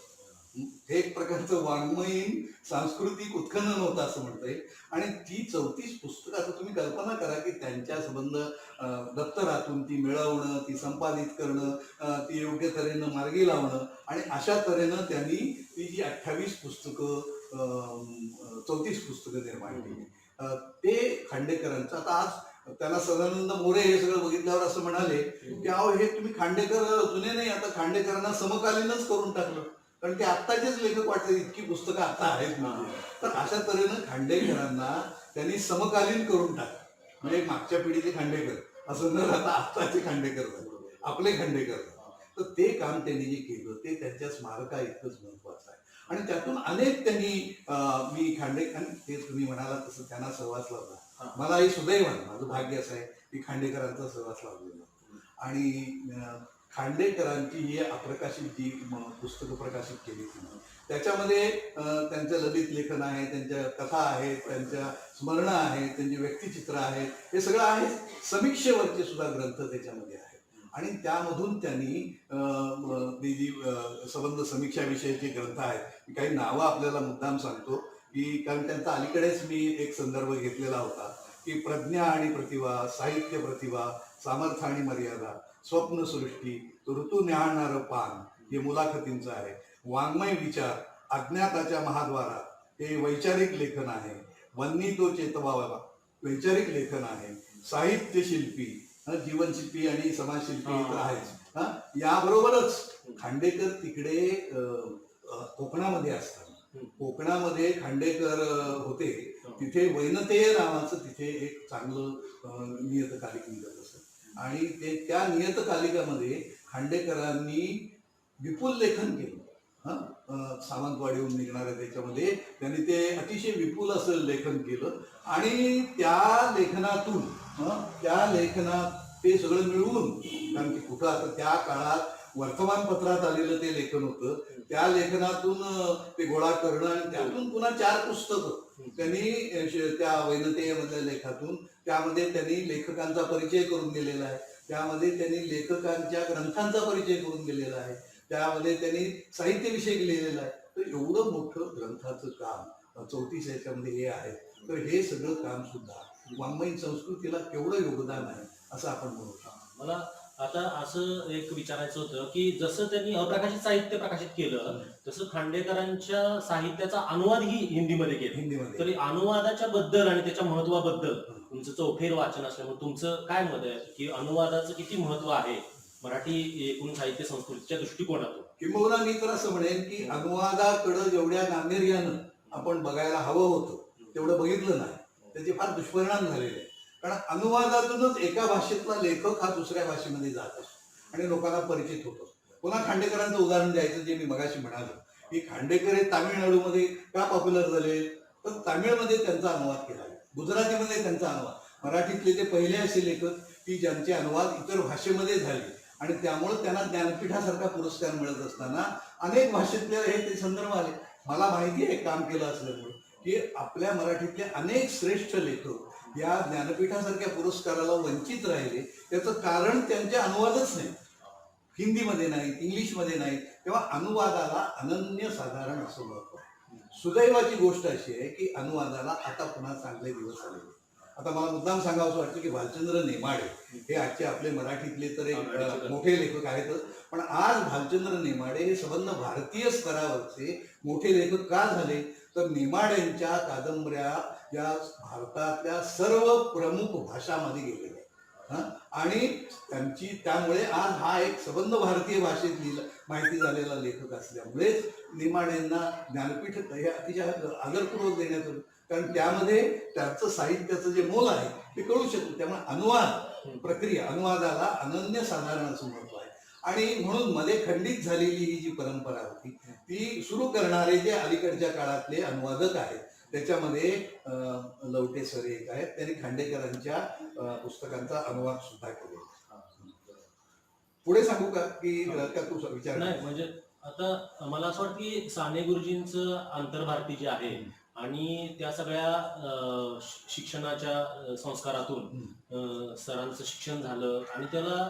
हे एक प्रकारचं वाङ्मयीन सांस्कृतिक उत्खनन होतं असं म्हणता येईल. आणि ती 34 पुस्तकं आता तुम्ही कल्पना करा की त्यांच्या संबंध दप्तरातून ती मिळवणं ती संपादित करणं ती योग्य तऱ्हेनं मार्गी लावणं आणि अशा तऱ्हेनं त्यांनी ती जी 28 पुस्तकं 34 पुस्तकं निर्माण केली. ते खांडेकरांचं आता आज त्यांना सदानंद मोरे हे सगळं बघितल्यावर असं म्हणाले की अहो हे तुम्ही खांडेकर जुने नाही आता खांडेकरांना समकालीनच करून टाकलं कारण ते आत्ताचेच लेखक वाटते इतकी पुस्तकं आता आहेत म्हणजे. तर अशा तऱ्हेनं खांडेकरांना त्यांनी समकालीन करून टाकलं म्हणजे मागच्या पिढीचे खांडेकर असं न राहता आत्ताचे खांडेकर झाले. आपले खांडेकर. तर ते काम त्यांनी जे केलं ते त्यांच्या स्मारका इतकंच महत्वाचं आहे. आणि त्यातून अनेक त्यांनी मी खांडेकर, ते तुम्ही म्हणाला तसं त्यांना सहवास लावला. मलाही सुदैव आहे, माझं भाग्य असं आहे की खांडेकरांचा सहवास लावलेला. आणि खांडेकरांची ही अप्रकाशित जी पुस्तकं प्रकाशित केली त्याच्यामध्ये त्यांचं ललित लेखन आहे, त्यांच्या कथा आहेत, त्यांच्या स्मरणं आहेत, त्यांची व्यक्तिचित्र आहेत, हे सगळं आहे. समीक्षेवरचे सुद्धा ग्रंथ त्याच्यामध्ये आहेत. आणि त्यामधून त्यांनी संबंध समीक्षाविषयीचे ग्रंथ आहेत. काही नावं आपल्याला मुद्दाम सांगतो की कारण त्यांचा अलीकडेच मी एक संदर्भ घेतलेला होता की प्रज्ञा आणि प्रतिभा, साहित्य प्रतिभा, सामर्थ्य आणि मर्यादा, स्वप्नसृष्टी, ऋतू न्याहाळणारं पान, हे मुलाखतींचं आहे. वाङ्मय विचार, अज्ञाताच्या महाद्वारात, हे वैचारिक लेखन आहे. वन्नी तो चेतवावा, वैचारिक लेखन आहे. साहित्य शिल्पी, जीवनशिल्पी आणि समाजशिल्पी तर आहेच. याबरोबरच खांडेकर तिकडे कोकणामध्ये असतात. कोकणामध्ये खांडेकर होते, तिथे वैनतेय नावाचं तिथे एक चांगलं नियतकालिक निघत असत. आणि ते त्या नियतकालिकामध्ये खांडेकरांनी विपुल लेखन केलं. सावंतवाडीहून निघणाऱ्या त्याच्यामध्ये त्यांनी ते अतिशय विपुल असं लेखन केलं. आणि त्या लेखनात ते सगळं मिळवून, कारण की कुठं आता त्या काळात वर्तमानपत्रात आलेलं ते लेखन होतं, त्या लेखनातून ते गोळा करणं आणि त्यातून पुन्हा 4 पुस्तकं त्यांनी त्या वैनतेयमधल्या लेखातून, त्यामध्ये त्यांनी लेखकांचा परिचय करून दिलेला आहे. त्यामध्ये त्यांनी लेखकांच्या ग्रंथांचा परिचय करून दिलेला आहे. त्यामध्ये त्यांनी साहित्यविषयक लिहिलेलं आहे. तर एवढं मोठं ग्रंथाचं काम 34 याच्यामध्ये हे आहे. तर हे सगळं काम सुद्धा वाङ्मयीन संस्कृतीला केवढं योगदान आहे असं आपण म्हणू शकतो. मला आता असं एक विचारायचं होतं की जसं त्यांनी अप्रकाशित साहित्य प्रकाशित केलं तसं खांडेकरांच्या साहित्याचा अनुवादही हिंदीमध्ये केला. हिंदीमध्ये तरी अनुवादाच्या बद्दल आणि त्याच्या महत्वाबद्दल तुमचं चौफेर वाचन असल्यामुळे तुमचं काय मत आहे की अनुवादाचं किती महत्व आहे मराठी एकूण साहित्य संस्कृतीच्या दृष्टिकोनातून? किंबहुना मी तर असं म्हणेन की अनुवादाकडं जेवढ्या गांभीर्यानं आपण बघायला हवं होतं तेवढं बघितलं नाही. त्याचे फार दुष्परिणाम झालेले आहेत. कारण अनुवादातूनच एका भाषेतला लेखक हा दुसऱ्या भाषेमध्ये जात असतो आणि लोकांना परिचित होतो. पुन्हा खांडेकरांचं उदाहरण द्यायचं जे मी मगाशी म्हणालो की खांडेकर हे तामिळनाडूमध्ये का पॉप्युलर झाले, तर तामिळमध्ये त्यांचा अनुवाद केला, गुजरातीमध्ये त्यांचा अनुवाद. मराठीतले ते पहिले असे लेखक की ज्यांचे अनुवाद इतर भाषेमध्ये झाले आणि त्यामुळे त्यांना ज्ञानपीठासारखा पुरस्कार मिळत असताना अनेक भाषेतले हे ते संदर्भ आले. मला माहिती आहे काम केलं असल्यामुळे की आपल्या मराठीतले अनेक श्रेष्ठ लेखक या ज्ञानपीठासारख्या पुरस्काराला वंचित राहिले. त्याचं कारण त्यांचे अनुवादच नाही, हिंदीमध्ये नाहीत, इंग्लिशमध्ये नाहीत. तेव्हा अनुवादाला अनन्यसाधारण असं महत्व आहे. सुदैवाची गोष्ट अशी आहे की अनुवादाला आता पुन्हा चांगले दिवस आले. आता मला मुद्दाम सांगावं असं वाटतं की भालचंद्र नेमाडे हे आजचे आपले मराठीतले तर एक मोठे लेखक आहेतच, पण आज भालचंद्र नेमाडे हे संबंध भारतीय स्तरावरचे मोठे लेखक का झाले, तर नेमाड्यांच्या कादंबऱ्या या भारतातल्या सर्व प्रमुख भाषांमध्ये गेलेल्या आणि त्यांची त्यामुळे आज हा एक संबंध भारतीय भाषेत माहिती झालेला लेखक असल्यामुळेच नेमाड्यांना ज्ञानपीठ हे अतिशय आदरपूर्वक देण्यात आलं. कारण त्यामध्ये त्याचं साहित्याचं जे मोल आहे ते कळू शकतं. त्यामुळे अनुवाद प्रक्रिया, अनुवादाला अनन्यसाधारण असं महत्व आहे. आणि म्हणून मध्ये खंडित झालेली ही जी परंपरा होती ती सुरू करणारे जे अलीकडच्या काळातले अनुवादक आहेत त्याच्यामध्ये लवटे सर एक आहेत, त्यांनी खांडेकरांच्या पुस्तकांचा अनुवाद सुद्धा केला. पुढे सांगू का की तू विचार? नाही, म्हणजे आता मला असं वाटतं की साने गुरुजींचं आंतरभारती जे आहे आणि त्या सगळ्या शिक्षणाच्या संस्कारातून सरांचं शिक्षण झालं आणि त्याला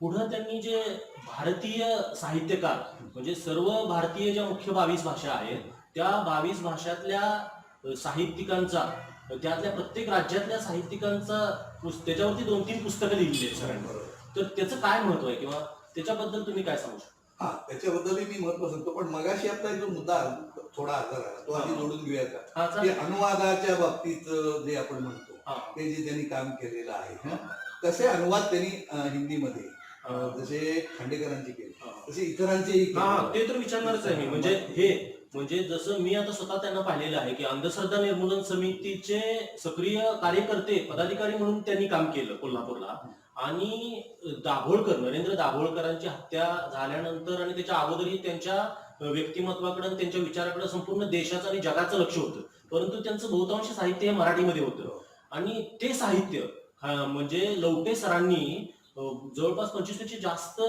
पुढं त्यांनी जे भारतीय साहित्यकार म्हणजे सर्व भारतीय ज्या मुख्य 22 भाषा आहेत त्या 22 भाषातल्या साहित्यिकांचा, त्यातल्या प्रत्येक राज्यातल्या साहित्यिकांचा त्याच्यावरती 2-3 पुस्तकं लिहिली आहेत सरांनी. तर त्याचं काय महत्व आहे किंवा त्याच्याबद्दल तुम्ही काय सांगू शकता? त्याच्याबद्दलही मी महत्व सांगतो, पण मगाशी आपला जो मुद्दा थोडा आधार आला तो आधी जोडून घेऊया का? अनुवादाच्या बाबतीत जे आपण म्हणतो ते जे त्यांनी काम केलेलं आहे तसे अनुवाद त्यांनी हिंदीमध्ये जसे खांडेकरांचे केले तसे इतरांचेही ते तर विचारणारच आहे मी. म्हणजे जसं मी आता स्वतः त्यांना पाहिलेलं आहे की अंधश्रद्धा निर्मूलन समितीचे सक्रिय कार्यकर्ते पदाधिकारी म्हणून त्यांनी काम केलं कोल्हापूरला आणि दाभोळकर, नरेंद्र दाभोळकरांची हत्या झाल्यानंतर आणि त्याच्या अगोदरही त्यांच्या व्यक्तिमत्वाकडे आणि त्यांच्या विचाराकडे संपूर्ण देशाचं आणि जगाचं लक्ष होतं. परंतु त्यांचं बहुतांश साहित्य हे मराठीमध्ये होतं. आणि ते साहित्य म्हणजे लवटे सरांनी जवळपास 25 पेक्षा जास्त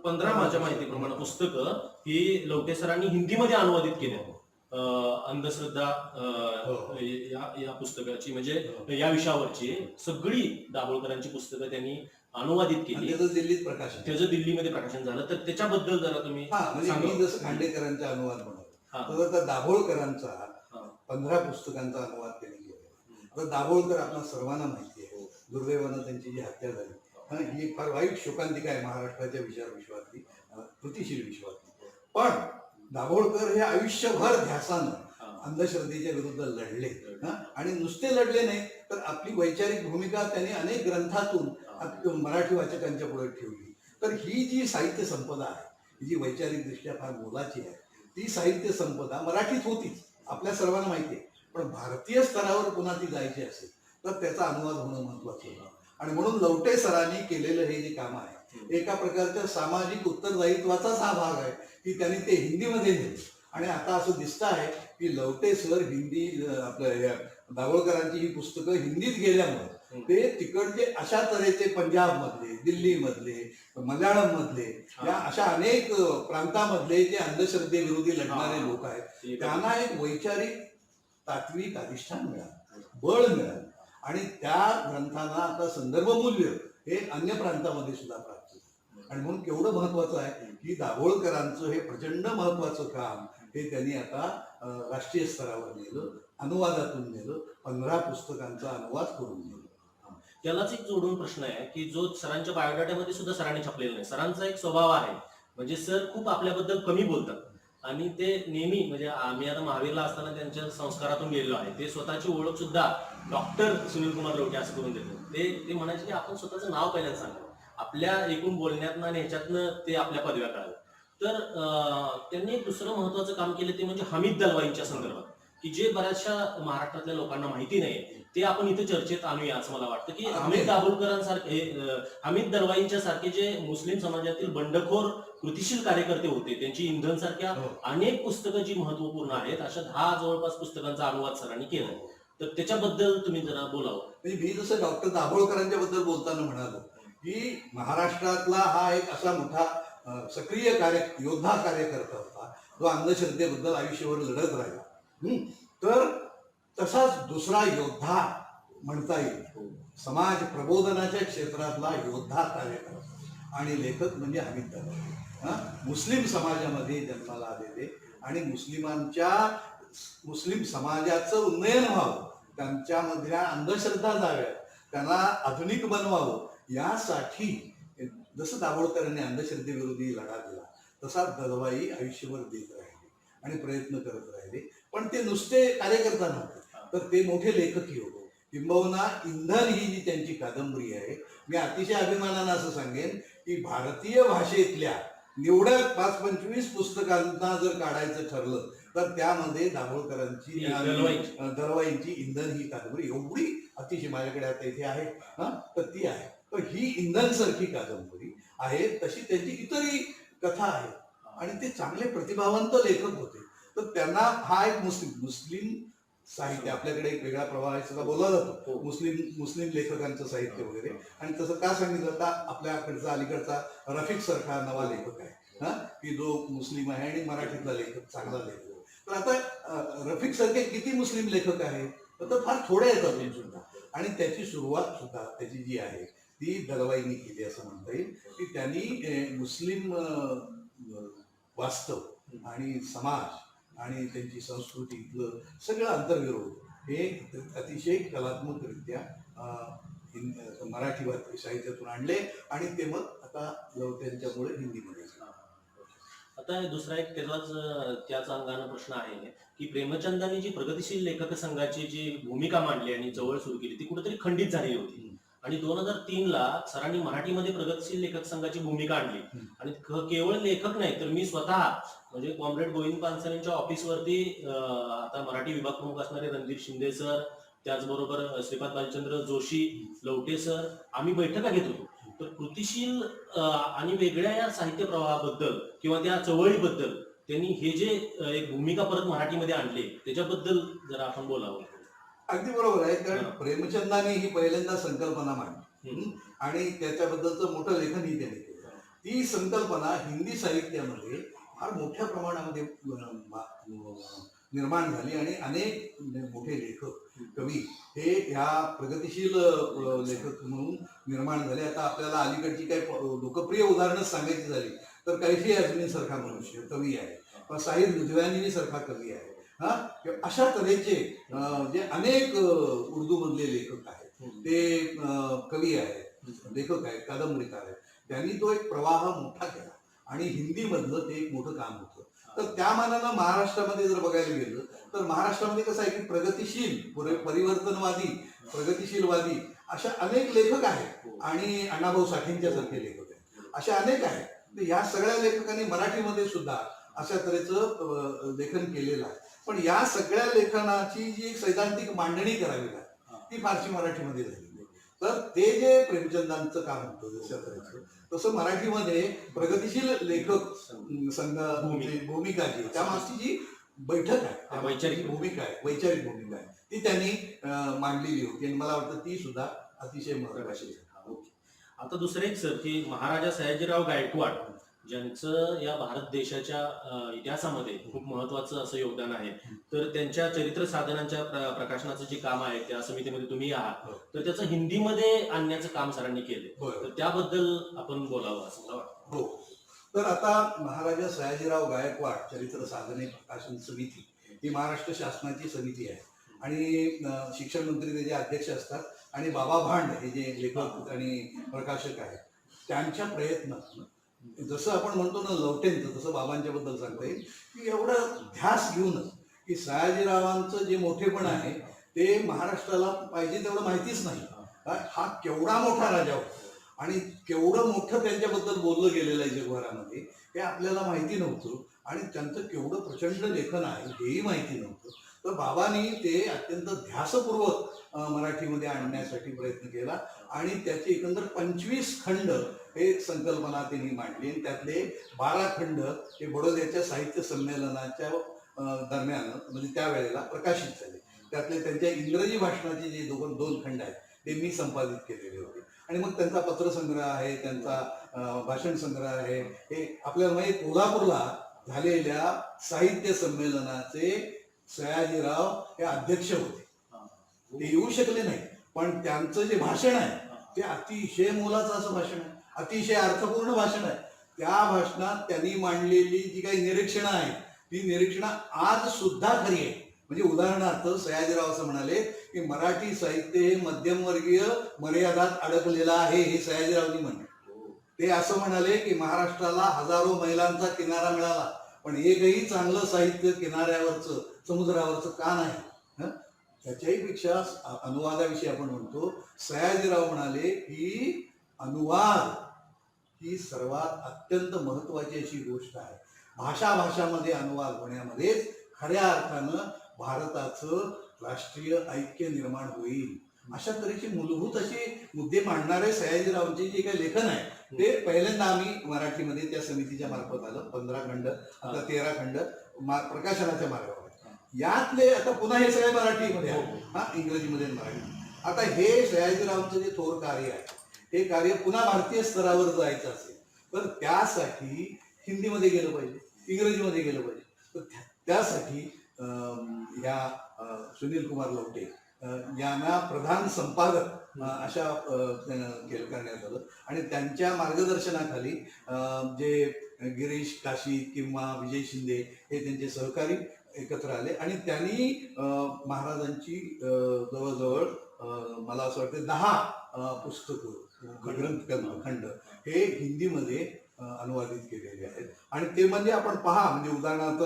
15 माझ्या माहितीप्रमाणे पुस्तकं ही लवटे सरांनी हिंदीमध्ये अनुवादित केल्या. अंधश्रद्धा या पुस्तकाची म्हणजे या विषयावरची सगळी दाभोळकरांची पुस्तकं त्यांनी अनुवादित केली. त्याचं दिल्लीमध्ये प्रकाशन झालं. तर त्याच्याबद्दल जरा तुम्ही मी जसं खांडेकरांचा अनुवाद बनवला तर दाभोळकरांचा 15 पुस्तकांचा अनुवाद त्यांनी केला. आता दाभोळकर आपल्या सर्वांना माहिती आहे, दुर्दैवानं त्यांची जी हत्या झाली ही एक फार वाईट शोकांतिका आहे महाराष्ट्राच्या विश्वातली, कृतिशील विश्वातली. पण दाभोळकर हे आयुष्यभर ध्यासानं अंधश्रद्धेच्या विरुद्ध लढले आणि नुसते लढले नाही तर आपली वैचारिक भूमिका त्यांनी अनेक ग्रंथातून मराठी वाचकांच्या पुढे ठेवली. तर ही जी साहित्य संपदा आहे, जी वैचारिक दृष्ट्या फार मोलाची आहे, ती साहित्य संपदा मराठीत होतीच, आपल्या सर्वांना माहिती आहे. पण भारतीय स्तरावर पुन्हा ती जायची असेल तर त्याचा अनुवाद होणं महत्वाचं होतं. आणि म्हणून लवटे सरांनी केलेलं हे जे काम आहे एका प्रकारच्या सामाजिक उत्तरदायित्वाचाच हा भाग आहे की त्यांनी ते हिंदीमध्ये नेलं. आणि आता असं दिसतं आहे की लवटे सर हिंदी आपल्या दाभोळकरांची ही पुस्तकं हिंदीत गेल्यामुळे ते तिकडचे अशा तऱ्हेचे पंजाब मधले, दिल्ली मधले, मल्याळम मधले या अशा अनेक प्रांतामधले जे अंधश्रद्धेविरोधी लढणारे लोक आहेत त्यांना एक वैचारिक तात्विक अधिष्ठान मिळालं, बळ मिळालं. आणि त्या ग्रंथांना आता संदर्भ मूल्य हे अन्य प्रांतामध्ये सुद्धा प्राप्त होतं. आणि म्हणून केवढं महत्वाचं आहे की दाभोळकरांचं हे प्रचंड महत्वाचं काम हे त्यांनी आता राष्ट्रीय स्तरावर नेलं, अनुवादातून नेलं, 15 पुस्तकांचा अनुवाद करून नेलं. त्यालाच एक जोडून प्रश्न आहे की जो सरांच्या बायोडाटामध्ये सुद्धा सरांनी छापलेला नाही. सरांचा एक स्वभाव आहे म्हणजे सर खूप आपल्याबद्दल कमी बोलतात आणि ते नेहमी म्हणजे आम्ही आता महावीरला असताना त्यांच्या संस्कारातून गेलेलो आहे. ते स्वतःची ओळख सुद्धा डॉक्टर सुनील कुमार लवटे असं करून देतात. ते म्हणायचे की आपण स्वतःचं नाव पहिल्यांदा सांगा. आपल्या एकूण बोलण्यातनं आणि ह्याच्यातनं ते आपल्या पदव्या कळाल्या. तर त्यांनी एक दुसरं महत्वाचं काम केलं ते म्हणजे हमीद दलवाईंच्या संदर्भात, की जे बऱ्याचशा महाराष्ट्रातल्या लोकांना माहिती नाही ते आपण इथे चर्चेत आणूया असं मला वाटतं. की हमीद दाभोळकरांसारखे, हमीद दलवाईंच्या सारखे जे मुस्लिम समाजातील बंडखोर कृतिशील कार्यकर्ते होते, त्यांची इंधन सारख्या अनेक पुस्तकं जी महत्वपूर्ण आहेत अशा 10 जवळपास पुस्तकांचा अनुवाद सरांनी केलाय. तर त्याच्याबद्दल तुम्ही जरा बोलावं. म्हणजे मी जसं डॉक्टर दाभोळकरांच्या बद्दल बोलताना म्हणालो की महाराष्ट्रातला हा एक असा मोठा सक्रिय योद्धा कार्यकर्ता होता जो अंधश्रद्धेबद्दल आयुष्यभर लढत राहिला. तर तसाच दुसरा योद्धा म्हणता येईल, समाज प्रबोधनाच्या क्षेत्रातला योद्धा कार्यकर्ता आणि लेखक म्हणजे हमीद दलवाई. मुस्लिम समाजामध्ये जन्माला आलेले आणि मुस्लिम समाजाचं उन्नयन व्हावं, त्यांच्यामधल्या अंधश्रद्धा जाव्यात, त्यांना आधुनिक बनवावं यासाठी जसं दाभोळकरांनी अंधश्रद्धेविरोधी लढा दिला तसा दलवाई आयुष्यभर देत राहिले आणि प्रयत्न करत राहिले. पण ते नुसते कार्यकर्ता नव्हते तर ते मोठे लेखकही होते. किंबहुना इंधन ही जी त्यांची कादंबरी आहे, मी अतिशय अभिमानानं असं सांगेन की भारतीय भाषेतल्या निवडक 5-25 पुस्तकांना जर काढायचं ठरलं तर त्यामध्ये दाभोळकरांची, दलवाईंची इंधन ही कादंबरी एवढी अतिशय माझ्याकडे आता इथे आहे तर ती आहे. तर ही इंधन सारखी कादंबरी आहे. तशी त्यांची इतरही कथा आहे आणि ते चांगले प्रतिभावंत लेखक होते. तर त्यांना हा एक मुस्लिम साहित्य आपल्याकडे एक वेगळा प्रवाह आहे सुद्धा बोलला जातो, मुस्लिम लेखकांचं साहित्य वगैरे. आणि तसं का सांगितलं आता आपल्याकडचा अलीकडचा रफिक सारखा नवा लेखक आहे की जो मुस्लिम आहे आणि मराठीतला लेखक चांगला लेखक. तर आता रफिक सारखे किती मुस्लिम लेखक आहेत तर फार थोडे आहेत अजून सुद्धा. आणि त्याची सुरुवात सुद्धा त्याची जी आहे ती दलवाईंनी केली असं म्हणता येईल की त्यांनी मुस्लिम वास्तव आणि समाज आणि त्यांची संस्कृतीतलं सगळं आंतरविरोध हे अतिशय कलात्मकरित्या मराठी साहित्यातून आणले आणि ते मग आता त्यांच्यामुळे हिंदीमध्ये. आता दुसरा एक त्याच अंगाने प्रश्न आहे की प्रेमचंदांनी जी प्रगतिशील लेखक संघाची जी भूमिका मांडली आणि चळवळ सुरू केली ती कुठेतरी खंडित झालेली होती. आणि 2003ला सरांनी मराठीमध्ये प्रगतशील लेखक संघाची भूमिका आणली. आणि केवळ लेखक नाही तर मी स्वतः म्हणजे कॉम्रेड गोविंद पानसरेंच्या ऑफिसवरती आता मराठी विभाग प्रमुख असणारे रणधीर शिंदे सर, त्याचबरोबर श्रीपाद भालचंद्र जोशी, लवटे सर, आम्ही बैठका घेत होतो. तर कृतिशील आणि वेगळ्या या साहित्य प्रवाहाबद्दल किंवा त्या चळवळीबद्दल त्यांनी हे जे एक भूमिका परत मराठीमध्ये आणली त्याच्याबद्दल जरा आपण बोलावं. अगदी बरोबर आहे, कारण हा. प्रेमचंदाने ही पहिल्यांदा संकल्पना मांडली आणि त्याच्याबद्दलचं मोठं लेखनही त्यांनी केलं. ती संकल्पना हिंदी साहित्यामध्ये फार मोठ्या प्रमाणामध्ये निर्माण झाली आणि अनेक मोठे लेखक कवी हे ह्या प्रगतिशील लेखक म्हणून निर्माण झाले. आता आपल्याला अलीकडची काही लोकप्रिय उदाहरणं सांगायची झाली तर कैफी आझमी सारखा मनुष्य कवी आहे, साहिर लुधियानी सारखा कवी आहे. अशा तऱ्हेचे जे अनेक उर्दू मधले लेखक आहेत, ते कवी आहेत, लेखक आहेत, कादंबरीकार आहेत, त्यांनी तो एक प्रवाह मोठा केला आणि हिंदी मधलं ते एक मोठं काम होतं. तर त्या मानानं महाराष्ट्रामध्ये जर बघायला गेलं तर महाराष्ट्रामध्ये कसं आहे की प्रगतिशील, परिवर्तनवादी, प्रगतिशीलवादी अशा अनेक लेखक आहेत आणि अण्णाभाऊ साठेंच्या सारखे लेखक आहेत, अशा अनेक आहेत. या सगळ्या लेखकांनी मराठीमध्ये सुद्धा अशा तऱ्हेचं लेखन केलेलं आहे. पण या सगळ्या लेखनाची जी सैद्धांतिक मांडणी करावी लागते ती फारशी मराठीमध्ये झाली. तर ते जे प्रेमचंदांचं काम होतं जशा तऱ्हेचं, तसं मराठीमध्ये प्रगतिशील लेखक संघ भूमिका जी त्या मागची जी बैठक आहे, वैचारिक भूमिका आहे ती त्यांनी मांडलेली होती आणि मला वाटतं ती सुद्धा अतिशय महत्वाची आहे. आता दुसरं एक सर की महाराजा सयाजीराव गायकवाड ज्यांचं या भारत देशाच्या इतिहासामध्ये खूप महत्वाचं असं योगदान आहे, तर त्यांच्या चरित्र साधनांच्या प्रकाशनाचं जे काम आहे त्या समितीमध्ये तुम्ही आहात, तर त्याचं हिंदीमध्ये आणण्याचं काम सरांनी केले, तर त्याबद्दल आपण बोलावं असं मला वाटतं. हो, तर आता महाराजा सयाजीराव गायकवाड चरित्र साधने प्रकाशन समिती ही महाराष्ट्र शासनाची समिती आहे आणि शिक्षण मंत्री त्याचे अध्यक्ष असतात आणि बाबा भांड हे जे लेखक आणि प्रकाशक आहेत त्यांच्या प्रयत्नातून, जसं आपण म्हणतो ना लवटेंचं, तसं बाबांच्या बद्दल सांगता येईल की एवढं ध्यास घेऊनच की सयाजीरावांचं जे मोठेपण आहे ते महाराष्ट्राला पाहिजे तेवढं माहितीच नाही. हा केवढा मोठा राजा होता आणि केवढं मोठं त्यांच्याबद्दल बोललं गेलेलं आहे जगभरामध्ये हे आपल्याला माहिती नव्हतं आणि त्यांचं केवढं प्रचंड लेखन आहे हेही माहिती नव्हतं. तर बाबांनी ते अत्यंत ध्यासपूर्वक मराठीमध्ये आणण्यासाठी प्रयत्न केला आणि त्याचे एकंदर 25 खंड हे संकल्पना त्यांनी मांडली आणि त्यातले 12 खंड हे बडोद्याच्या साहित्य संमेलनाच्या दरम्यान म्हणजे त्यावेळेला प्रकाशित झाले. त्यातले त्यांच्या इंग्रजी भाषणाचे जे दोन खंड आहेत ते मी संपादित केलेले होते आणि मग त्यांचा पत्रसंग्रह आहे, त्यांचा भाषण संग्रह आहे. हे आपल्याला माहिती कोल्हापूरला झालेल्या साहित्य संमेलनाचे सयाजीराव हे अध्यक्ष होते. ते येऊ शकले नाही पण त्यांचं जे भाषण आहे ते अतिशय मोलाचं असं भाषण आहे, अतिशय अर्थपूर्ण भाषण आहे. त्या भाषणात त्यांनी मांडलेली जी काही निरीक्षणं आहेत ती निरीक्षणं आज सुद्धा खरी आहे. म्हणजे उदाहरणार्थ सयाजीराव असं म्हणाले की मराठी साहित्य हे मध्यमवर्गीय मर्यादात अडकलेलं आहे, हे सयाजीरावनी म्हणले. ते असं म्हणाले की महाराष्ट्राला हजारो मैलांचा किनारा मिळाला पण एकही चांगलं साहित्य किनाऱ्यावरचं, समुद्रावरचं का नाही. त्याच्याही पेक्षा अनुवादाविषयी आपण म्हणतो, सयाजीराव म्हणाले की अनुवाद ही सर्वात अत्यंत महत्वाची अशी गोष्ट आहे. भाषामध्ये अनुवाद होण्यामध्येच खऱ्या अर्थानं भारताचं राष्ट्रीय ऐक्य निर्माण होईल. अशा तऱ्हेचे मूलभूत असे मुद्दे मांडणारे सयाजीरावांचे जे काही लेखन आहे ते पहिल्यांदा आम्ही मराठीमध्ये त्या समितीच्या मार्फत आलं. 15 खंड, आता 13 खंड प्रकाशनाच्या मार्गावर. यातले आता पुन्हा हे सगळे मराठीमध्ये आहे, इंग्रजीमध्ये मराठी. आता हे सयाजीरावांचं जे थोर कार्य आहे हे कार्य पुन्हा भारतीय स्तरावर जायचं असेल तर त्यासाठी हिंदीमध्ये गेलं पाहिजे, इंग्रजीमध्ये गेलं पाहिजे. तर त्यासाठी या सुनील कुमार लवटे यांना प्रधान संपादक अशा करण्यात आलं आणि त्यांच्या मार्गदर्शनाखाली जे गिरीश काशी किंवा विजय शिंदे हे त्यांचे सहकारी एकत्र आले आणि त्यांनी महाराजांची जवळजवळ मला असं वाटतं 10 पुस्तकं, ग्रंथ, खंड हे हिंदीमध्ये अनुवादित केलेले आहेत. आणि ते म्हणजे आपण पहा, म्हणजे उदाहरणार्थ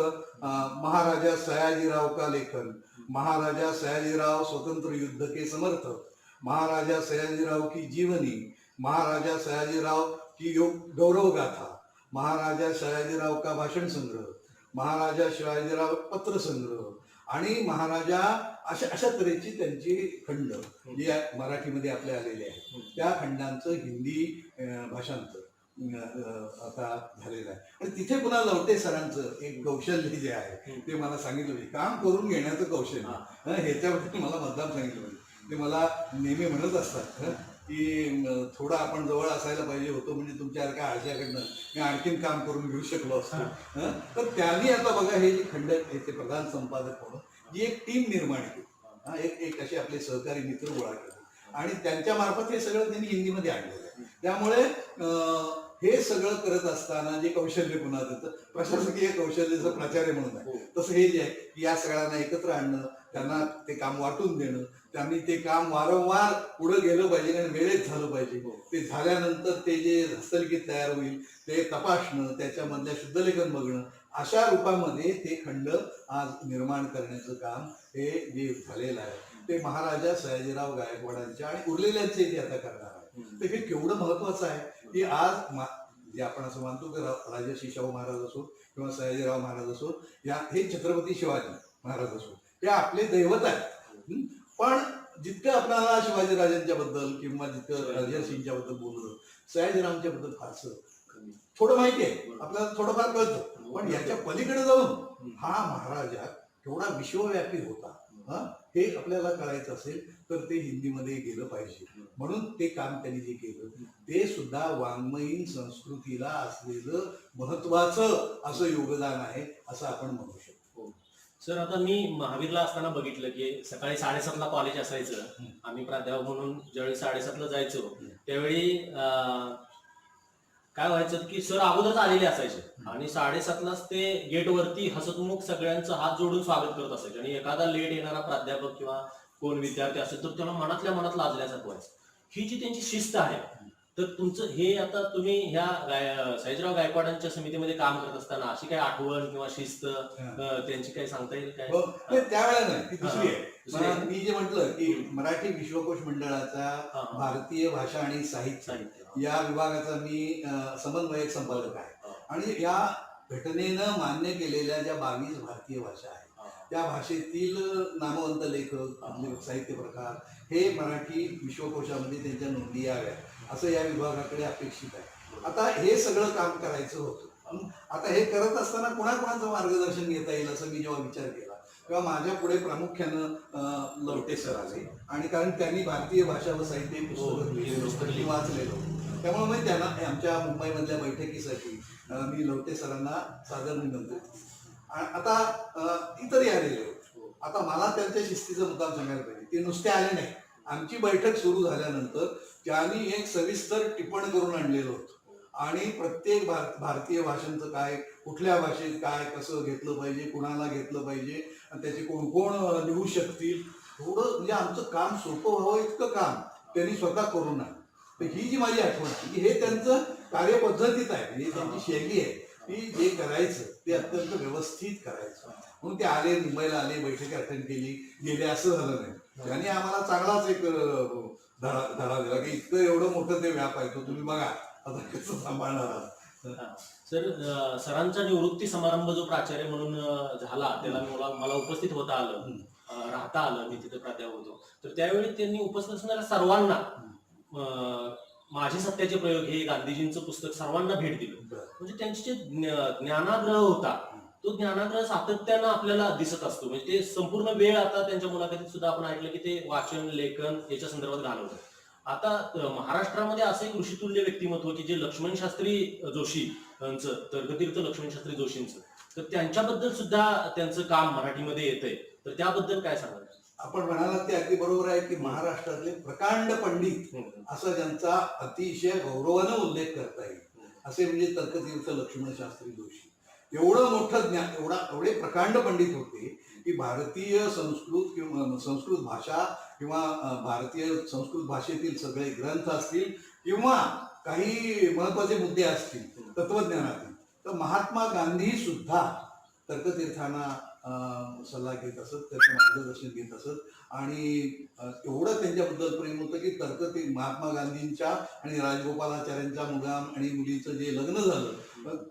महाराजा सयाजीराव का लेखन, महाराजा सयाजीराव स्वतंत्र युद्ध के समर्थक, महाराजा सयाजीराव की जीवनी, महाराजा सयाजीराव की गौरव गाथा, महाराजा सयाजीराव का भाषण संग्रह, महाराजा सयाजीराव पत्र संग्रह, आणि महाराजा अशा अशा तऱ्हेची त्यांची खंड जे मराठीमध्ये आपल्या आलेले आहेत त्या खंडांचं हिंदी भाषांतर आता झालेलं आहे. आणि तिथे पुन्हा लवटे सरांचं एक कौशल्य जे आहे ते मला सांगितलं पाहिजे, काम करून घेण्याचं कौशल्य ह्याच्याबद्दल मला मुद्दाम सांगितलं पाहिजे. ते मला नेहमी म्हणत असतात की थोडं आपण जवळ असायला पाहिजे होतं, म्हणजे तुमच्यासारख्या आळशाकडनं मी आणखीन काम करून घेऊ शकलो असतो. तर त्यांनी आता बघा हे जे खंड याचे प्रधान संपादक म्हणून जी एक टीम निर्माण केली, एक असे आपले सहकारी मित्र गोळा केले आणि त्यांच्या मार्फत हे सगळं त्यांनी हिंदीमध्ये आणलेलं आहे. त्यामुळे हे सगळं करत असताना जे कौशल्य पुन्हा त्याचं प्रशासकीय कौशल्याचं प्राचार्य म्हणून आहे, तसं हे जे आहे की या सगळ्यांना एकत्र आणणं, त्यांना ते काम वाटून देणं, त्यांनी ते काम वारंवार पुढे गेलं पाहिजे आणि वेळेत झालं पाहिजे. ते झाल्यानंतर ते जे हस्तलिखित तयार होईल ते तपासणं, त्याच्यामधल्या शुद्धलेखन बघणं, अशा रूपामध्ये ते खंड आज निर्माण करण्याचं काम हे जे झालेलं आहे ते महाराजा सयाजीराव गायकवाडांच्या आणि उरलेल्यांचे जे आता करणार आहे. तर हे केवढं महत्वाचं आहे की आज जे आपण असं मानतो की राजर्षी शाहू महाराज असो किंवा सयाजीराव महाराज असो, या हे छत्रपती शिवाजी महाराज असो, हे आपले दैवत आहेत. पण जितकं आपल्याला शिवाजीराजांच्या बद्दल किंवा जितकं राजर्षींच्या बद्दल बोललं, सयाजीरावांच्या बद्दल फारसं थोडं माहिती आहे, आपल्याला थोडंफार कळतं. पण याच्या पलीकडे जाऊन हा महाराजा केवढा विश्वव्यापी होता हे आपल्याला कळायचं असेल तर ते हिंदीमध्ये गेलं पाहिजे. म्हणून ते काम त्यांनी जे केलं ते सुद्धा वाङ्मयीन संस्कृतीला असलेलं महत्वाचं असं योगदान आहे असं आपण म्हणू शकतो. सर, आता मी महावीरला असताना बघितलं की सकाळी 7:30ला कॉलेज असायचं. आम्ही प्राध्यापक म्हणून ज्यावेळी 7:30ला जायचो त्यावेळी काय व्हायचं की सर अगोदरच आलेले असायचे आणि 7:30लाच ते गेटवरती हसतमुख सगळ्यांचं हात जोडून स्वागत करत असायचे. आणि एखादा लेट येणारा प्राध्यापक किंवा कोण विद्यार्थी असेल तर त्याला मनातल्या मनात लाजल्यासारखं व्हायचं. ही जी त्यांची शिस्त आहे, तर तुमचं हे आता तुम्ही ह्या सयाजीराव गायकवाडांच्या समितीमध्ये काम करत असताना अशी काही आठवण किंवा शिस्त त्यांची काही सांगता येईल काय? त्यावेळेला नाही, ती दुसरी आहे. मी जे म्हटलं की मराठी विश्वकोश मंडळाचा भारतीय भाषा आणि साहित्य या विभागाचा मी समन्वयक संपादक आहे. आणि या घटनेनं मान्य केलेल्या ज्या 22 भारतीय भाषा आहेत त्या भाषेतील नामवंत लेखक, साहित्य प्रकार हे मराठी विश्वकोशामध्ये त्यांच्या नोंदी याव्यात असं या विभागाकडे अपेक्षित आहे. आता हे सगळं काम करायचं होतं. आता हे करत असताना कोणाकोणाचं मार्गदर्शन घेता येईल असं मी जेव्हा विचार केला तेव्हा माझ्या पुढे प्रामुख्यानं लवटे सर आले. आणि कारण त्यांनी भारतीय भाषा व साहित्य पुस्तक वाचलेलं, त्यामुळे मग त्यांना आमच्या मुंबईमधल्या बैठकीसाठी मी लवटे सरांना सादर विनंती केली. आता इतरही आलेले होते. आता मला त्यांच्या शिस्तीचा मुद्दाम सांगायला पाहिजे, ते नुसते आले नाही. आमची बैठक सुरू झाल्यानंतर त्यांनी एक सविस्तर टिपण करून आणलेलं होतं आणि प्रत्येक भारतीय भाषांचं काय, कुठल्या भाषेत काय कसं घेतलं पाहिजे, कुणाला घेतलं पाहिजे आणि त्याचे कोण कोण लिहू शकतील, थोडं म्हणजे आमचं काम सोपं व्हावं इतकं काम त्यांनी स्वतः करून आणलं. तर ही जी माझी आठवण की हे त्यांचं कार्यपद्धतीत आहे, म्हणजे त्यांची शैली आहे ती जे करायचं ते अत्यंत व्यवस्थित करायचं. म्हणून ते आले, मुंबईला आले, बैठकी अटेंड केली, गेले असं झालं नाही. त्यांनी आम्हाला चांगलाच एक धडा दिला की इतकं एवढं मोठं ते व्याप आहे, तो तुम्ही बघा आता कसं सांभाळणार. सर, सरांचा निवृत्ती समारंभ जो प्राचार्य म्हणून झाला त्याला मला उपस्थित होता आलं, राहता आलं, मी तिथे प्राध्यापक होतो. तर त्यावेळी त्यांनी उपस्थित असणाऱ्या सर्वांना माझे सत्याचे प्रयोग हे गांधीजींचं पुस्तक सर्वांना भेट दिलं. म्हणजे त्यांचे जे ज्ञानाग्रह होता तो ज्ञानाग्रह सातत्यानं आपल्याला दिसत असतो. म्हणजे ते संपूर्ण वेळ आता त्यांच्या मुलाखतीत सुद्धा आपण ऐकलं की ते वाचन लेखन याच्या संदर्भात घालवलं. आता महाराष्ट्रामध्ये असं एक ऋषितुल्य व्यक्तिमत्व की जे लक्ष्मण शास्त्री जोशी यांचं, तर्कतीर्थ लक्ष्मण शास्त्री जोशींचं, तर त्यांच्याबद्दल सुद्धा त्यांचं काम मराठीमध्ये येतंय. तर त्याबद्दल काय सांगाल? आपण म्हणालात ते अगदी बरोबर आहे की महाराष्ट्रातले प्रकांड पंडित असा ज्यांचा अतिशय गौरवानं उल्लेख करता येईल असे म्हणजे तर्कतीर्थ लक्ष्मण शास्त्री जोशी. एवढं मोठं ज्ञान, एवढे प्रकांड पंडित होते की भारतीय संस्कृत भाषा किंवा भारतीय संस्कृत भाषेतील सगळे ग्रंथ असतील किंवा काही महत्वाचे मुद्दे असतील तत्वज्ञानातील, तर महात्मा गांधी सुद्धा तर्कतीर्थांना सल्ला घेत असत, त्याचं मार्गदर्शन घेत असत. आणि एवढं त्यांच्याबद्दल प्रेम होतं की महात्मा गांधींच्या आणि राजगोपालाचार्यांच्या मुला आणि मुलीचं जे लग्न झालं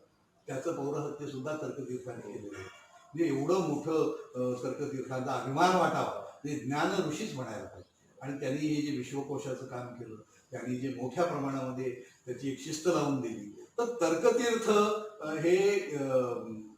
त्याचं पौरहत्य सुद्धा तर्कतीर्थाने केलेलं आहे. म्हणजे एवढं मोठं तर्कतीर्थांचा अभिमान वाटावा, ते ज्ञान ऋषीच म्हणायला पाहिजे. आणि त्यांनी हे जे विश्वकोशाचं काम केलं, त्यांनी जे मोठ्या प्रमाणामध्ये त्याची एक शिस्त लावून दिली, तर तर्कतीर्थ हे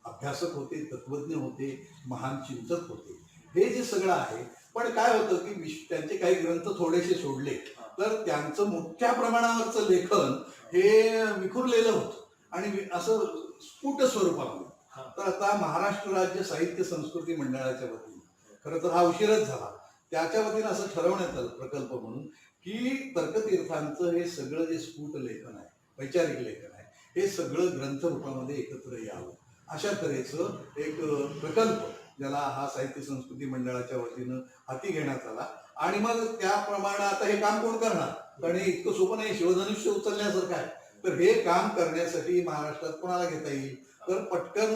अभ्यासक होते, तत्वज्ञ होते, महान चिंतक होते. हे जे सगळं आहे, पण काय होतं की त्यांचे काही ग्रंथ थोडेसे सोडले तर त्यांचं मोठ्या प्रमाणावरचं लेखन हे विखुरलेलं होतं आणि असं स्फुट स्वरूपामध्ये. तर आता महाराष्ट्र राज्य साहित्य संस्कृती मंडळाच्या वतीने, खरं तर हा उशीरच झाला, त्याच्या वतीनं असं ठरवण्यात आलं प्रकल्प म्हणून की तर्कतीर्थांचं हे सगळं जे स्फुट लेखन आहे, वैचारिक लेखन आहे, हे सगळं ग्रंथ रूपामध्ये एकत्र यावं, अशा तऱ्हेचं एक प्रकल्प ज्याला हा साहित्य संस्कृती मंडळाच्या वतीनं हाती घेण्यात आला. आणि मग त्याप्रमाणे आता हे काम कोण करणार, कारण हे इतकं सोपं नाही, शिवधनुष्य उचलण्यासारखं आहे. तर हे काम करण्यासाठी महाराष्ट्रात कोणाला घेता येईल, तर पटकन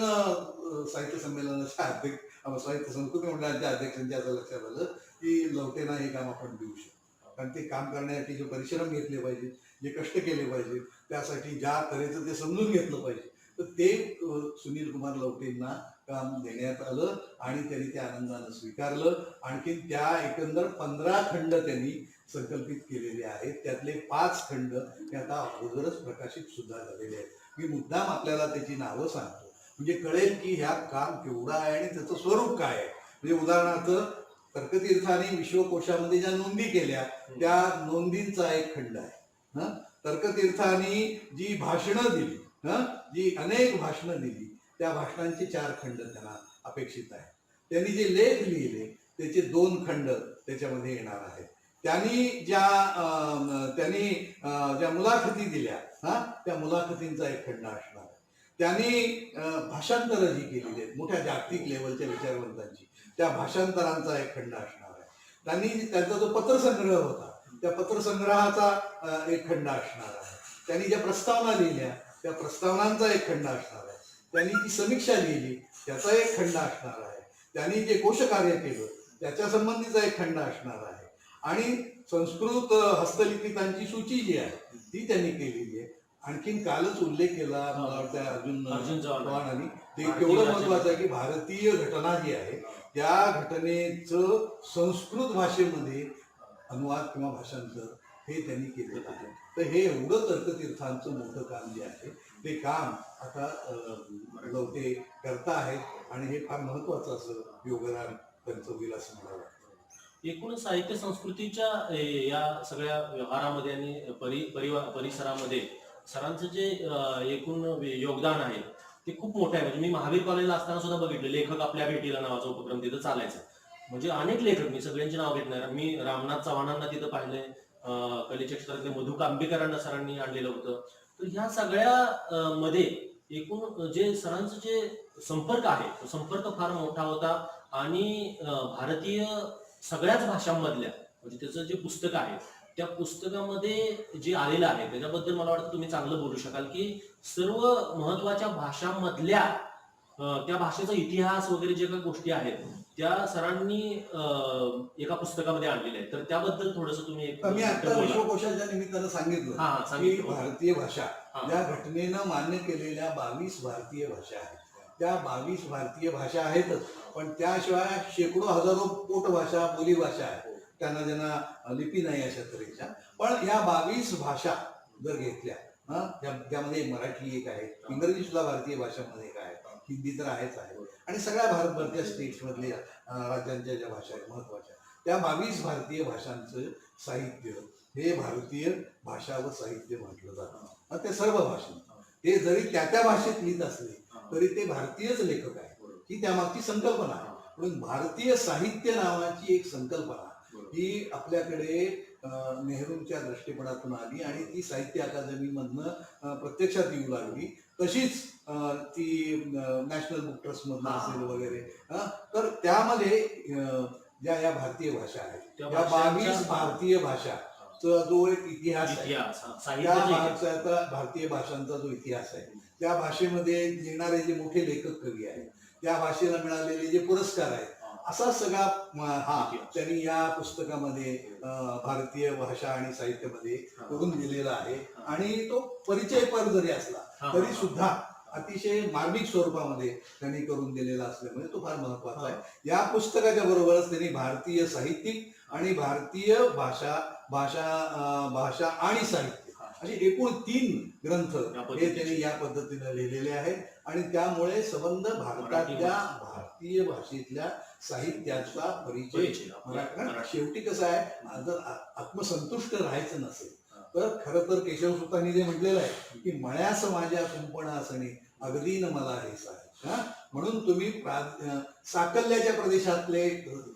साहित्य संमेलनाच्या अध्यक्ष, साहित्य संस्कृती मंडळाच्या अध्यक्षांच्या असं लक्षात आलं की लवटेंना हे काम आपण देऊ शकतो. कारण ते काम करण्यासाठी जे परिश्रम घेतले पाहिजे, जे कष्ट केले पाहिजे, त्यासाठी ज्या तऱ्हेचं ते समजून घेतलं पाहिजे, तर ते सुनील कुमार लवटेंना काम देण्यात आलं आणि त्यांनी ते आनंदानं स्वीकारलं. आणखी त्या एकंदर 15 खंड त्यांनी संकल्पित केलेले आहेत. त्यातले 5 खंड हे आता अगोदरच प्रकाशित सुद्धा झालेले आहेत. मी मुद्दाम आपल्याला त्याची नावं सांगतो म्हणजे कळेल की ह्या काम केवढं आहे आणि त्याचं स्वरूप काय आहे. म्हणजे उदाहरणार्थ तर्कतीर्थाने विश्वकोशामध्ये ज्या नोंदी केल्या त्या नोंदींचा एक खंड आहे. तर्कतीर्थाने जी भाषणं दिली, जी अनेक भाषणं दिली, त्या भाषणांचे 4 खंड त्यांना अपेक्षित आहे. त्यांनी जे लेख लिहिले त्याचे 2 खंड त्याच्यामध्ये येणार आहेत. त्यांनी ज्या मुलाखती दिल्या, त्या मुलाखतींचा एक खंड असणार आहे. त्यांनी भाषांतरं जी केलेली आहेत मोठ्या जागतिक लेवलच्या विचारवंतांची, त्या भाषांतरांचा एक खंड असणार आहे. त्यांनी त्यांचा जो पत्रसंग्रह होता त्या पत्रसंग्रहाचा एक खंड असणार आहे. त्यांनी ज्या प्रस्तावना लिहिल्या त्या प्रस्तावनांचा एक खंड असणार आहे. त्यांनी जी समीक्षा लिहिली त्याचा एक खंड असणार आहे. त्यांनी जे कोशकार्य केलं त्याच्या संबंधीचा एक खंड असणार आहे. आणि संस्कृत हस्तलिखितांची सूची जी आहे ती त्यांनी केलेली आहे. आणखीन कालच उल्लेख केला मला वाटतं अर्जुन चव्हाणांनी, ते केवढं महत्वाचं आहे की भारतीय घटना जी आहे त्या घटनेचं संस्कृत भाषेमध्ये अनुवाद किंवा भाषांतर हे त्यांनी केलेलं आहे. तर हे एवढं तर्कतीर्थांचं मोठं काम जे आहे ते काम आता लवटे करता आहेत आणि हे फार महत्वाचं असं योगदान त्यांचं होईल असं मला वाटतं. एकूण साहित्य संस्कृतीच्या या सगळ्या व्यवहारामध्ये आणि परिसरामध्ये सरांचं जे एकूण योगदान आहे ते खूप मोठं आहे. म्हणजे मी महावीर कॉलेजला असताना सुद्धा बघितलं, लेखक आपल्या भेटीला नावाचा उपक्रम तिथं चालायचा. म्हणजे अनेक लेखक, मी सगळ्यांची नाव घेत नाही, मी रामनाथ चव्हाणांना तिथं पाहिलंय, कलेच्या क्षेत्रातले मधु कांबेकरांना सरांनी आणलेलं होतं. तर ह्या सगळ्या मध्ये एकूण जे सरांचं जे संपर्क आहे तो संपर्क फार मोठा होता. आणि भारतीय सगळ्याच भाषांमधल्या म्हणजे त्याचं जे पुस्तक आहे त्या पुस्तकामध्ये जे आलेलं आहे त्याच्याबद्दल मला वाटतं तुम्ही चांगलं बोलू शकाल की सर्व महत्वाच्या भाषांमधल्या त्या भाषेचा इतिहास वगैरे जे काही गोष्टी आहेत त्या सरांनी एका पुस्तकामध्ये आणलेल्या आहेत. तर त्याबद्दल थोडंसं तुम्ही मी आता विश्वकोशाच्या निमित्तानं सांगितलं की भारतीय भाषा ज्या घटनेनं मान्य केलेल्या 22 भारतीय भाषा आहेत, त्या 22 भारतीय भाषा आहेतच, पण त्याशिवाय शेकडो हजारो पोटभाषा, बोलीभाषा आहेत, त्यांना ज्यांना लिपी नाही अशा तऱ्हेच्या. पण ह्या 22 भाषा जर घेतल्या, त्यामध्ये मराठी एक आहे, इंग्रजी सुद्धा भारतीय भाषांमध्ये एक आहे, हिंदी तर आहेच आहे, आणि सगळ्या भारतभरच्या स्टेट्स मधल्या राज्यांच्या ज्या भाषा आहेत महत्वाच्या, त्या 22 भारतीय भाषांचं साहित्य हे भारतीय भाषा व साहित्य म्हटलं जातं. ते सर्व भाषा हे जरी त्या भाषेत लिहित असले तरी ते भारतीयच लेखक आहे, ही त्यामागची संकल्पना आहे. म्हणून भारतीय साहित्य नावाची एक संकल्पना ही आपल्याकडे नेहरूंच्या दृष्टिकोनातून आली आणि ती साहित्य अकादमीमधनं प्रत्यक्षात येऊ लागली. तशीच ती नॅशनल बुक ट्रस्ट मधनं असेल वगैरे. तर त्यामध्ये ज्या या भारतीय भाषा आहेत या 22 भारतीय भाषा जो एक इतिहास आहे, त्या भारतीय भाषांचा जो इतिहास आहे, त्या भाषेमध्ये येणारे जे मोठे लेखक कवी आहेत, त्या भाषेला मिळालेले जे पुरस्कार आहेत, असा सगळा त्यांनी या पुस्तकामध्ये भारतीय भाषा आणि साहित्यामध्ये करून दिलेला आहे. आणि तो परिचयपर जरी असला तरी सुद्धा अतिशय मार्मिक स्वरूपामध्ये त्यांनी करून दिलेला असल्यामुळे तो फार महत्वाचा आहे. या पुस्तकाच्या बरोबरच त्यांनी भारतीय साहित्यिक आणि भारतीय भाषा आणि साहित्य असे एकूण 3 ग्रंथ हे त्यांनी या पद्धतीने लिहिलेले आहेत. आणि त्यामुळे संबंध भारतातल्या भारतीय भाषेतल्या साहित्याचा परिचय. शेवटी कसं आहे, जर आत्मसंतुष्ट राहायचं नसेल तर खरं तर केशवसुतांनी जे म्हटलेलं आहे की मळ्यास माझ्या कुंपणासने अगदी न मला हे साहे. म्हणून तुम्ही साकल्याच्या प्रदेशातले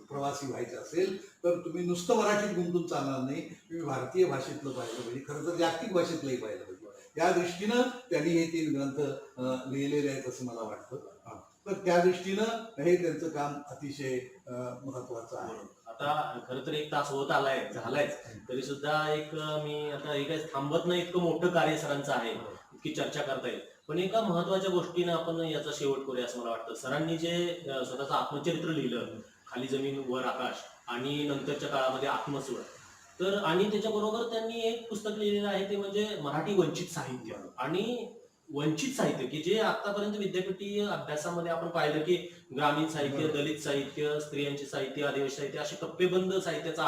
प्रवासी व्हायचे असेल तर तुम्ही नुसतं मराठीत गुंतून चालणार नाही, तुम्ही भारतीय भाषेतलं पाहिलं पाहिजे, खरं तर जागतिक भाषेतलंही पाहिलं पाहिजे. या दृष्टीनं त्यांनी हे 3 ग्रंथ लिहिलेले आहेत असं मला वाटतं. तर त्या दृष्टीनं हे त्यांचं काम अतिशय महत्वाचं आहे. आता खरं तर 1 तास होत झालायच, तरी सुद्धा मी आता हे काही थांबत नाही, इतकं मोठं कार्य सरांचं आहे, इतकी चर्चा करता येईल. पण एका महत्वाच्या गोष्टीनं आपण याचा शेवट करूया असं मला वाटतं. सरांनी जे स्वतःचं आत्मचरित्र लिहिलं, खाली जमीन वर आकाश, आणि नंतरच्या काळामध्ये आत्मस्वर, तर आणि त्याच्याबरोबर त्यांनी एक पुस्तक लिहिलेलं आहे ते म्हणजे मराठी वंचित साहित्य. आणि वंचित साहित्य की जे आतापर्यंत विद्यापीठीय अभ्यासामध्ये आपण पाहिलं की ग्रामीण साहित्य, दलित साहित्य, स्त्रियांचे साहित्य, आदिवासी साहित्य, असे कप्पेबंद साहित्याचा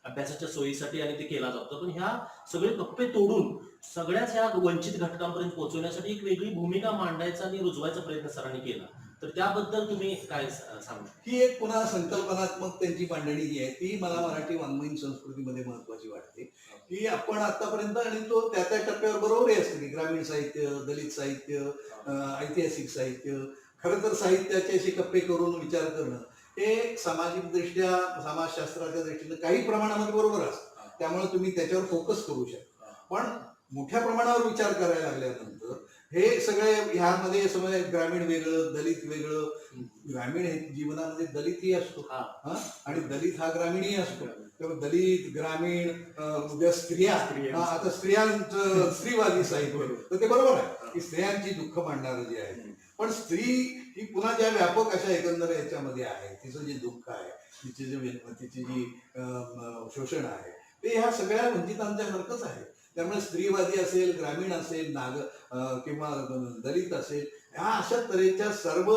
अभ्यासाच्या सोयीसाठी आणि ते केला जातो. पण ह्या सगळे कप्पे तोडून सगळ्याच ह्या वंचित घटकांपर्यंत पोहोचवण्यासाठी एक वेगळी भूमिका मांडायचा आणि रुजवायचा प्रयत्न सरांनी केला. तर त्याबद्दल तुम्ही काय सांगू? ही एक पुन्हा संकल्पनात्मक त्यांची मांडणी जी आहे ती मला मराठी वाङ्मयीन संस्कृतीमध्ये महत्वाची वाटते. की आपण आतापर्यंत, आणि तो त्या टप्प्यावर बरोबरही असतं की ग्रामीण साहित्य, दलित साहित्य, ऐतिहासिक साहित्य, खरं तर साहित्याचे असे कप्पे करून विचार करणं हे सामाजिक दृष्ट्या, समाजशास्त्राच्या दृष्टीनं काही प्रमाणामध्ये बरोबर असतं. त्यामुळे तुम्ही त्याच्यावर फोकस करू शकता. पण मोठ्या प्रमाणावर विचार करायला लागल्यानंतर हे सगळे ह्यामध्ये समजा ग्रामीण वेगळं, दलित वेगळं. ग्रामीण हे जीवनामध्ये दलितही असतो आणि दलित हा ग्रामीणही असतो. तेव्हा दलित, ग्रामीण, उद्या स्त्रिया, आता स्त्रियांचं स्त्रीवादी साहित्य, तर ते बरोबर आहे की स्त्रियांची दुःख मांडणारं जे आहे. पण स्त्री ही पुन्हा ज्या व्यापक अशा एकंदर याच्यामध्ये आहे, तिचं जे दुःख आहे, तिची जी शोषण आहे, ते ह्या सगळ्या वंचितांच्या सारखंच आहे. त्यामुळे स्त्रीवादी असेल, ग्रामीण असेल, किंवा दलित असेल, ह्या अशा तऱ्हेच्या सर्व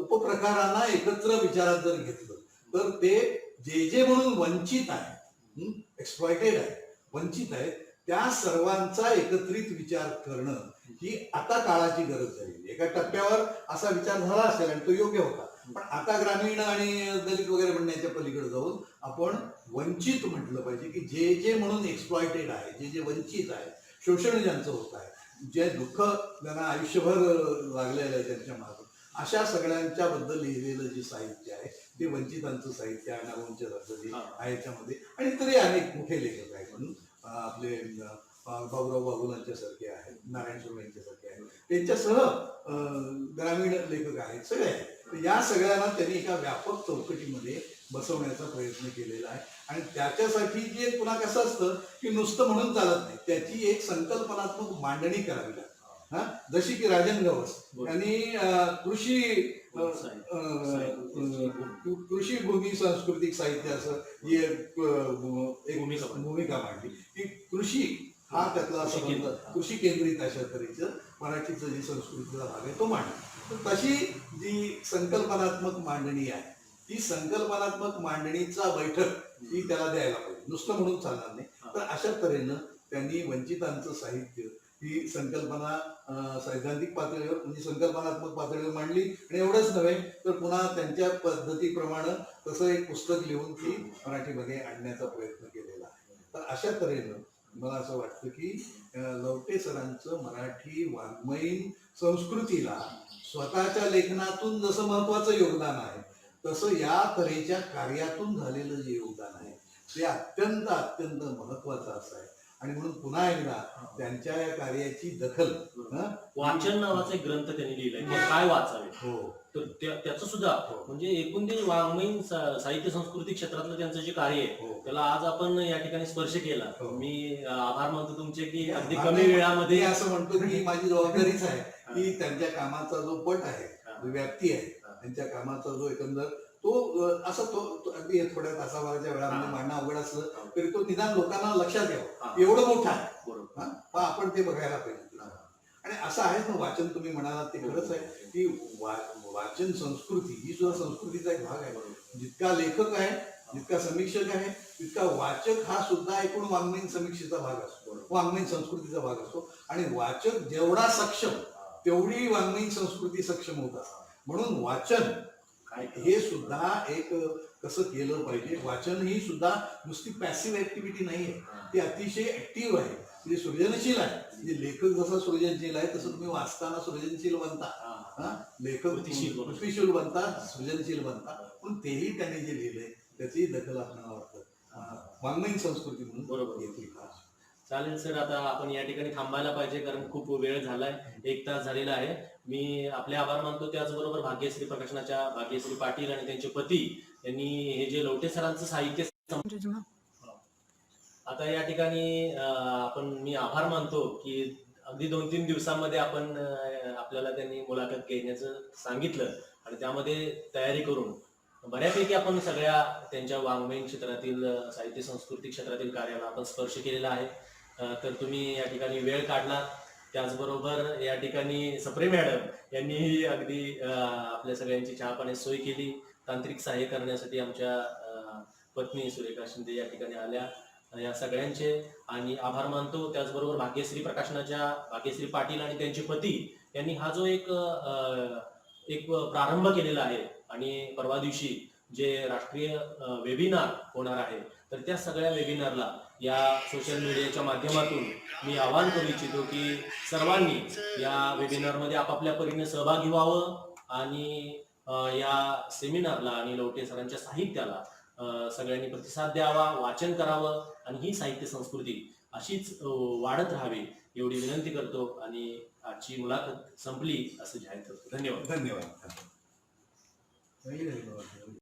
उपप्रकारांना एकत्र विचारात जर घेतलं तर ते जे म्हणून वंचित आहे, एक्सप्लॉयटेड आहे, वंचित आहे, त्या सर्वांचा एकत्रित विचार करणं ही आता काळाची गरज झाली. एका टप्प्यावर असा विचार झाला असेल आणि तो योग्य होता. पण आता ग्रामीण आणि दलित वगैरे म्हणण्याच्या पलीकडे जाऊन आपण वंचित म्हटलं पाहिजे की जे म्हणून एक्सप्लॉयटेड आहे, जे वंचित आहे, शोषण ज्यांचं होत आहे, जे दुःख त्यांना आयुष्यभर लागलेलं आहे त्यांच्या मागे, अशा सगळ्यांच्या बद्दल लिहिलेलं जे साहित्य आहे ते वंचितांचं साहित्य आहे. नागवंच जे आहे याच्यामध्ये, आणि तरी अनेक मोठे लेखक आहेत. म्हणून आपले बाबुराव बागुलांच्या सारखे आहेत, नारायण सुर्वे यांच्यासारखे आहेत, त्यांच्यासह ग्रामीण लेखक आहेत, सगळे आहेत. तर या सगळ्यांना त्यांनी एका व्यापक चौकटीमध्ये बसवण्याचा प्रयत्न केलेला आहे. आणि त्याच्यासाठी जे पुन्हा कसं असतं की नुसतं म्हणून चालत नाही, त्याची एक संकल्पनात्मक मांडणी करावी लागते. जशी की राजन गवस यांनी कृषी भूमी सांस्कृतिक साहित्य असं एक भूमिका मांडली की कृषी हा त्यातला संबंध, कृषी केंद्रित अशा तऱ्हेचं मराठीचं जे संस्कृतीचा भाग आहे तो मांडला. तर तशी जी संकल्पनात्मक मांडणी आहे, ती संकल्पनात्मक मांडणीचा बैठक ही त्याला द्यायला पाहिजे, नुसतं म्हणून चालणार नाही. तर अशा तऱ्हेनं त्यांनी वंचितांचं साहित्य ही संकल्पना सैद्धांतिक पातळीवर, म्हणजे संकल्पनात्मक पातळीवर मांडली. आणि एवढंच नव्हे तर पुन्हा त्यांच्या पद्धतीप्रमाणे तसं एक पुस्तक लिहून ती मराठीमध्ये आणण्याचा प्रयत्न केलेला आहे. तर अशा तऱ्हेनं मला असं वाटतं की लवटे सरांचं मराठी वाङ्मयीन संस्कृतीला स्वतःच्या लेखनातून जसं महत्वाचं योगदान आहे, तसं या तऱ्हेच्या कार्यातून झालेलं जे योगदान आहे ते अत्यंत अत्यंत महत्वाचं असं आहे. आणि म्हणून पुन्हा एकदा त्यांच्या या कार्याची दखल, वाचन नावाचा एक ग्रंथ त्यांनी लिहिलाय, काय वाचावे, हो, तर त्याचं सुद्धा म्हणजे एकूण ते वाङ्मयीन साहित्य संस्कृती क्षेत्रातलं त्यांचं जे कार्य आहे त्याला आज आपण या ठिकाणी स्पर्श केला. मी आभार मानतो तुमचे की अगदी कमी वेळामध्ये असं म्हणतो की माझी जबाबदारीच आहे की त्यांच्या कामाचा जो पट आहे, जो व्याप्ती आहे, त्यांच्या कामाचा जो एकंदर तो असं तो अगदी थोड्या तासाभराच्या वेळामध्ये मांडणं अवघड असलं तरी तो निदान लोकांना लक्षात यावं एवढं मोठं आहे. आपण ते बघायला पाहिजे. आणि आणि असं आहेच ना, वाचन तुम्ही म्हणालात ते खरंच आहे की वाचन संस्कृती ही सुद्धा संस्कृतीचा एक भाग आहे. जितका लेखक आहे, जितका समीक्षक आहे, तितका वाचक हा सुद्धा एकूण वाङ्मयीन समीक्षेचा भाग असतो, वाङ्मयीन संस्कृतीचा भाग असतो. आणि वाचक जेवढा सक्षम तेवढी वाङ्मयीन संस्कृती सक्षम होत असते. म्हणून वाचन हे सुद्धा एक कसं केलं पाहिजे. वाचन ही सुद्धा नुसती पॅसिव्ह ऍक्टिव्हिटी नाही आहे, ती अतिशय ऍक्टिव्ह आहे, म्हणजे सृजनशील आहे. म्हणजे लेखक जसा सृजनशील आहे तसं तुम्ही वाचताना सृजनशील बनता, लेखक कृतिशील बनतात, सृजनशील बनतात. पण तेही त्यांनी जे लिहिलंय त्याची दखल आपल्याला वाटतं वाङ्मयीन संस्कृती म्हणून बरोबर. येते. चालेल सर, आता आपण या ठिकाणी थांबायला पाहिजे कारण खूप वेळ झालाय, 1 तास झालेला आहे. मी आपले आभार मानतो. त्याचबरोबर भाग्यश्री प्रकाशनाच्या भाग्यश्री पाटील आणि त्यांचे पती यांनी हे जे लवटे सरांचं साहित्य आता या ठिकाणी मी आभार मानतो की अगदी 2-3 दिवसांमध्ये आपल्याला त्यांनी मुलाखत घेण्याचं सांगितलं आणि त्यामध्ये तयारी करून बऱ्यापैकी आपण सगळ्या त्यांच्या वाङ्मयीन क्षेत्रातील साहित्य संस्कृती क्षेत्रातील कार्याला आपण स्पर्श केलेला आहे. तर तुम्ही या ठिकाणी वेळ काढला. त्याचबरोबर या ठिकाणी सप्रे मॅडम यांनीही अगदी आपल्या सगळ्यांची चहापाण्याची सोय केली. तांत्रिक सहाय्य करण्यासाठी आमच्या पत्नी सुरेखा शिंदे या ठिकाणी आल्या. या सगळ्यांचे आणि आभार मानतो. त्याचबरोबर भाग्यश्री पाटील आणि त्यांचे पती यांनी हा जो एक प्रारंभ केलेला आहे आणि परवा दिवशी जे राष्ट्रीय वेबिनार होणार आहे तर त्या सगळ्या वेबिनारला या सोशल मीडियाच्या माध्यमातून मी आवाहन करू इच्छितो की सर्वांनी या वेबिनारमध्ये आपापल्या परीने सहभागी व्हावं आणि या सेमिनारला आणि लवटे सरांच्या साहित्याला सगळ्यांनी प्रतिसाद द्यावा, वाचन करावं आणि ही साहित्य संस्कृती अशीच वाढत राहावी एवढी विनंती करतो आणि आजची मुलाखत संपली असं जाहीर करतो. धन्यवाद. धन्यवाद.